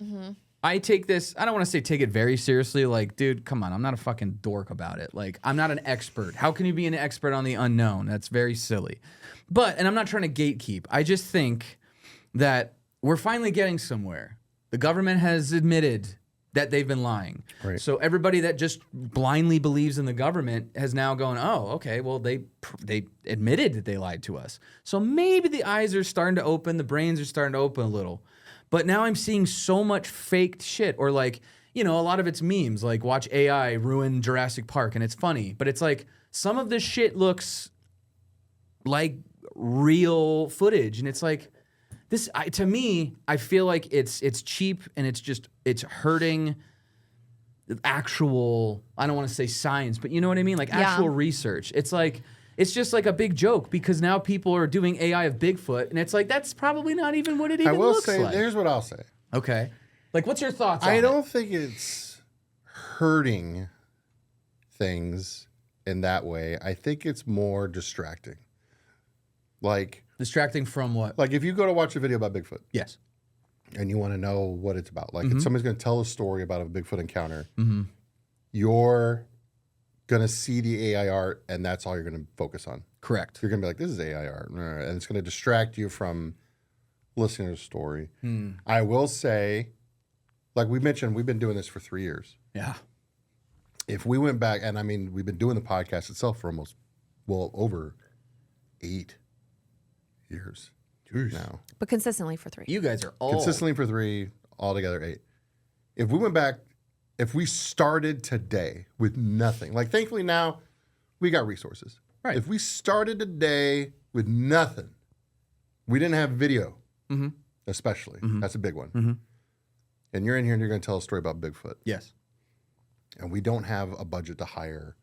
Speaker 2: I take this, I don't want to say take it very seriously. Like, dude, come on. I'm not a fucking dork about it. Like, I'm not an expert. How can you be an expert on the unknown? That's very silly. But, and I'm not trying to gatekeep. I just think that we're finally getting somewhere. The government has admitted that they've been lying.
Speaker 1: Right.
Speaker 2: So everybody that just blindly believes in the government has now gone, oh, okay, well, they admitted that they lied to us. So maybe the eyes are starting to open, the brains are starting to open a little. But now I'm seeing so much faked shit, or like, you know, a lot of it's memes, like watch AI ruin Jurassic Park, and it's funny. But it's like some of this shit looks like real footage, and it's like, this, to me, I feel like it's cheap, and it's hurting actual, I don't want to say science, but you know what I mean? Like actual research. It's like, it's just like a big joke because now people are doing AI of Bigfoot, and it's like, that's probably not even what it even looks like.
Speaker 1: Here's what I'll say.
Speaker 2: Okay. Like, what's your thoughts on it?
Speaker 1: I don't think it's hurting things in that way. I think it's more distracting. Like,
Speaker 2: distracting from what?
Speaker 1: Like if you go to watch a video about Bigfoot.
Speaker 2: Yes.
Speaker 1: And you want to know what it's about. Like if somebody's going to tell a story about a Bigfoot encounter, you're going to see the AI art and that's all you're going to focus on.
Speaker 2: Correct.
Speaker 1: You're going to be like, this is AI art. And it's going to distract you from listening to the story. I will say, like we mentioned, we've been doing this for 3 years.
Speaker 2: Yeah.
Speaker 1: If we went back, and I mean, we've been doing the podcast itself for almost, well, over 8 years now.
Speaker 3: But consistently for 3.
Speaker 2: You guys are old.
Speaker 1: Consistently for 3, altogether 8. If we went back, if we started today with nothing, like thankfully now we got resources.
Speaker 2: Right.
Speaker 1: If we started today with nothing, we didn't have video, especially. That's a big one. And you're in here and you're going to tell a story about Bigfoot.
Speaker 2: Yes.
Speaker 1: And we don't have a budget to hire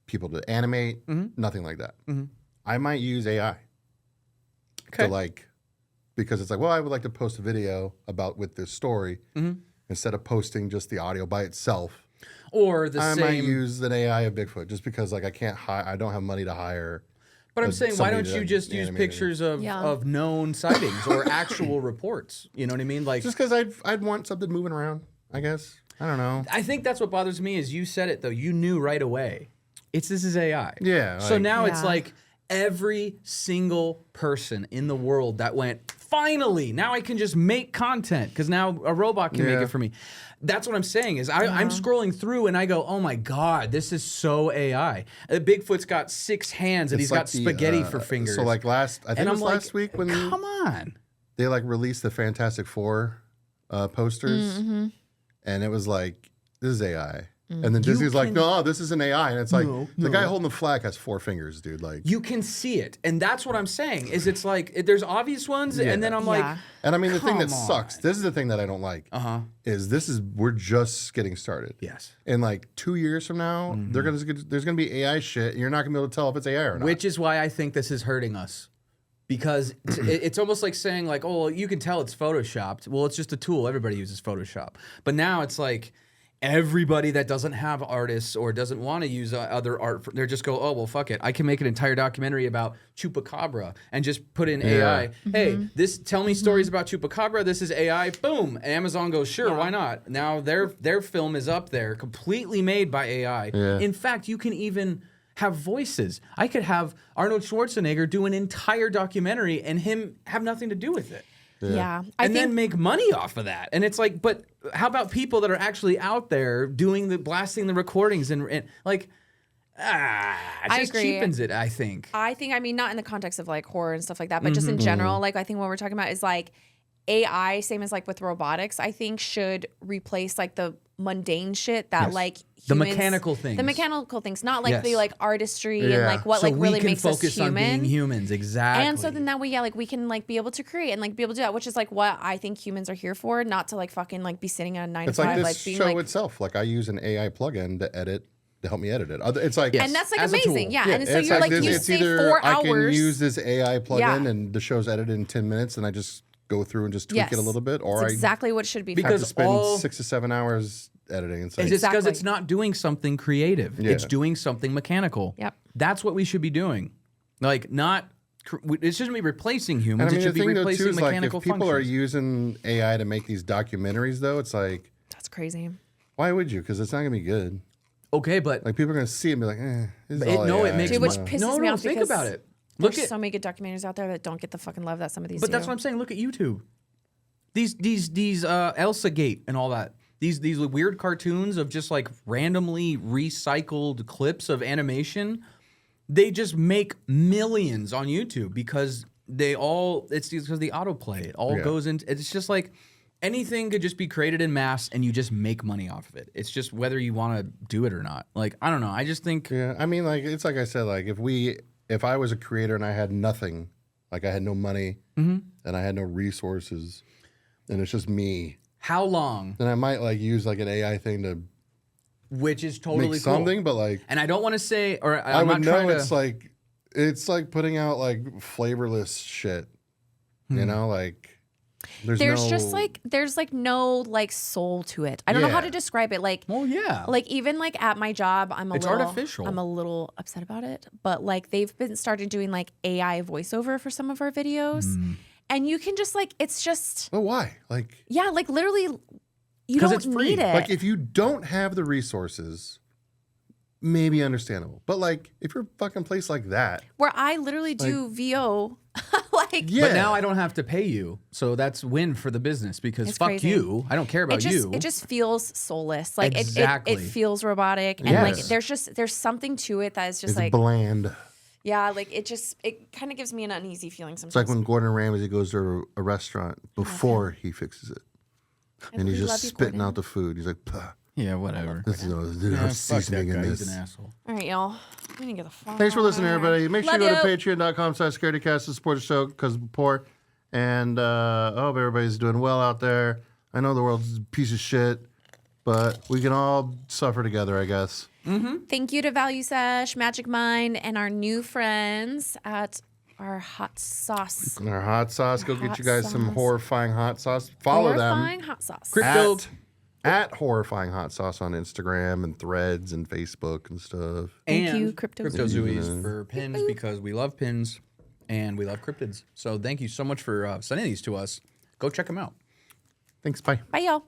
Speaker 1: people to animate, nothing like that. I might use AI.
Speaker 2: Okay.
Speaker 1: To like, because it's like, well, I would like to post a video with this story instead of posting just the audio by itself.
Speaker 2: Or the
Speaker 1: I
Speaker 2: same.
Speaker 1: might use an AI of Bigfoot just because like I don't have money to hire.
Speaker 2: But I'm saying, why don't you just use pictures of known sightings or actual reports? You know what I mean? Like,
Speaker 1: just because I'd want something moving around, I guess. I don't know.
Speaker 2: I think that's what bothers me is you said it though. You knew right away. This is AI.
Speaker 1: Yeah.
Speaker 2: So now it's like every single person in the world that went, finally, now I can just make content because now a robot can make it for me. That's what I'm saying is I'm scrolling through and I go, oh my God, this is so AI. Bigfoot's got 6 hands and he's got spaghetti for fingers.
Speaker 1: So like I think it was last week when
Speaker 2: come on.
Speaker 1: They like released the Fantastic Four posters and it was like, this is AI. And then Disney's like, no, this is an AI. And it's like, the guy holding the flag has 4 fingers, dude. Like,
Speaker 2: you can see it. And that's what I'm saying is it's like, there's obvious ones. And then I'm like,
Speaker 1: and I mean, the thing that
Speaker 2: come
Speaker 1: sucks, this is the thing that I don't like, is we're just getting started.
Speaker 2: Yes.
Speaker 1: And like 2 years from now, there's going to be AI shit. And you're not going to be able to tell if it's AI or not.
Speaker 2: Which is why I think this is hurting us. Because it's almost like saying like, oh, well, you can tell it's photoshopped. Well, it's just a tool. Everybody uses Photoshop. But now it's like, everybody that doesn't have artists or doesn't want to use other art, they just go, oh, well, fuck it. I can make an entire documentary about Chupacabra and just put in AI. Hey, tell me stories about Chupacabra. This is AI. Boom. And Amazon goes, sure, why not? Now their film is up there, completely made by AI.
Speaker 1: Yeah.
Speaker 2: In fact, you can even have voices. I could have Arnold Schwarzenegger do an entire documentary and him have nothing to do with it.
Speaker 3: Yeah.
Speaker 2: And then make money off of that. And it's like, but how about people that are actually out there blasting the recordings and like, it just cheapens it, I think.
Speaker 3: I mean, not in the context of like horror and stuff like that, but just in general, like I think what we're talking about is like AI, same as like with robotics, I think should replace like the mundane shit that like humans,
Speaker 2: the mechanical things, not like the like artistry and like what like really makes us human. So we can focus on being humans, exactly.
Speaker 3: And so then that way, like we can like be able to create and like be able to do that, which is like what I think humans are here for, not to like fucking like be sitting at a 9 to 5.
Speaker 1: It's like this
Speaker 3: like being
Speaker 1: show
Speaker 3: like,
Speaker 1: itself. Like I use an AI plugin to help me edit it. It's like,
Speaker 3: and that's like amazing, and so you're like you save
Speaker 1: either
Speaker 3: 4 hours.
Speaker 1: I can use this AI plugin and the show's edited in 10 minutes, and I just go through and just tweak it a little bit, or
Speaker 3: that's exactly what it should be.
Speaker 1: I have to spend 6 to 7 hours editing. It's like,
Speaker 2: because it's not doing something creative. It's doing something mechanical.
Speaker 3: Yep.
Speaker 2: That's what we should be doing. Like it shouldn't be replacing humans.
Speaker 1: And I mean,
Speaker 2: it should be replacing mechanical
Speaker 1: if people
Speaker 2: functions.
Speaker 1: are using AI to make these documentaries, though, it's like,
Speaker 3: that's crazy.
Speaker 1: Why would you? Because it's not going to be good.
Speaker 2: Okay, but
Speaker 1: like people are going to see it and be like, this is all AI.
Speaker 2: It makes
Speaker 3: which pisses me off.
Speaker 2: Think about it.
Speaker 3: There's so many good documentaries out there that don't get the fucking love that some of these do.
Speaker 2: But that's what I'm saying. Look at YouTube. These Elsa Gate and all that. these weird cartoons of just like randomly recycled clips of animation. They just make millions on YouTube because it's because the autoplay. It all goes into. It's just like anything could just be created in mass, and you just make money off of it. It's just whether you want to do it or not. Like I don't know. I just think.
Speaker 1: Yeah, I mean, like it's like I said. Like if I was a creator and I had nothing, like I had no money and I had no resources, and it's just me.
Speaker 2: How long?
Speaker 1: Then I might like use like an AI thing to.
Speaker 2: Which is totally
Speaker 1: make something, but like,
Speaker 2: and I don't want to say, or
Speaker 1: I
Speaker 2: I'm
Speaker 1: would
Speaker 2: not
Speaker 1: know
Speaker 2: trying
Speaker 1: it's like putting out like flavorless shit, you know, like
Speaker 3: there's no like soul to it. I don't know how to describe it. Like,
Speaker 2: well, yeah,
Speaker 3: like even like at my job, it's
Speaker 2: artificial.
Speaker 3: I'm a little upset about it, but like they've been started doing like AI voiceover for some of our videos, and you can just like it's just.
Speaker 1: Well, why? Like,
Speaker 3: yeah, like literally. You don't need it.
Speaker 1: Like if you don't have the resources, maybe understandable. But like if you're a fucking place like that,
Speaker 3: where I literally do VO, like
Speaker 2: But now I don't have to pay you, so that's win for the business because
Speaker 3: it's
Speaker 2: fuck
Speaker 3: crazy.
Speaker 2: you. I don't care about you.
Speaker 3: It just feels soulless. Like
Speaker 2: Exactly.
Speaker 3: it feels robotic, and like there's something to it that is just
Speaker 1: it's
Speaker 3: like
Speaker 1: bland.
Speaker 3: Yeah, like it kind of gives me an uneasy feeling sometimes.
Speaker 1: It's like when Gordon Ramsay goes to a restaurant before he fixes it. And he's just spitting out the food. He's like, "Puh,
Speaker 2: yeah, whatever.
Speaker 1: this is no seasoning in this."
Speaker 2: He's an asshole.
Speaker 3: All right, y'all. I'm gonna get the fuck.
Speaker 1: Thanks for listening, everybody. Make sure you
Speaker 3: Love
Speaker 1: go to patreon.com/Scaredycast to support the show because we're poor. And I hope everybody's doing well out there. I know the world's a piece of shit, but we can all suffer together, I guess.
Speaker 3: Thank you to Value Sesh, Magic Mind, and our new friends at our hot sauce.
Speaker 1: And our hot sauce. Go get
Speaker 3: hot
Speaker 1: you guys some
Speaker 3: sauce.
Speaker 1: horrifying hot sauce. Follow
Speaker 3: Horrifying
Speaker 1: them
Speaker 3: Hot Sauce.
Speaker 1: at horrifying hot sauce on Instagram and Threads and Facebook and stuff.
Speaker 3: Thank
Speaker 2: And
Speaker 3: you,
Speaker 2: Cryptozoomies for pins because we love pins and we love cryptids. So thank you so much for sending these to us. Go check them out.
Speaker 1: Thanks. Bye.
Speaker 3: Bye, y'all.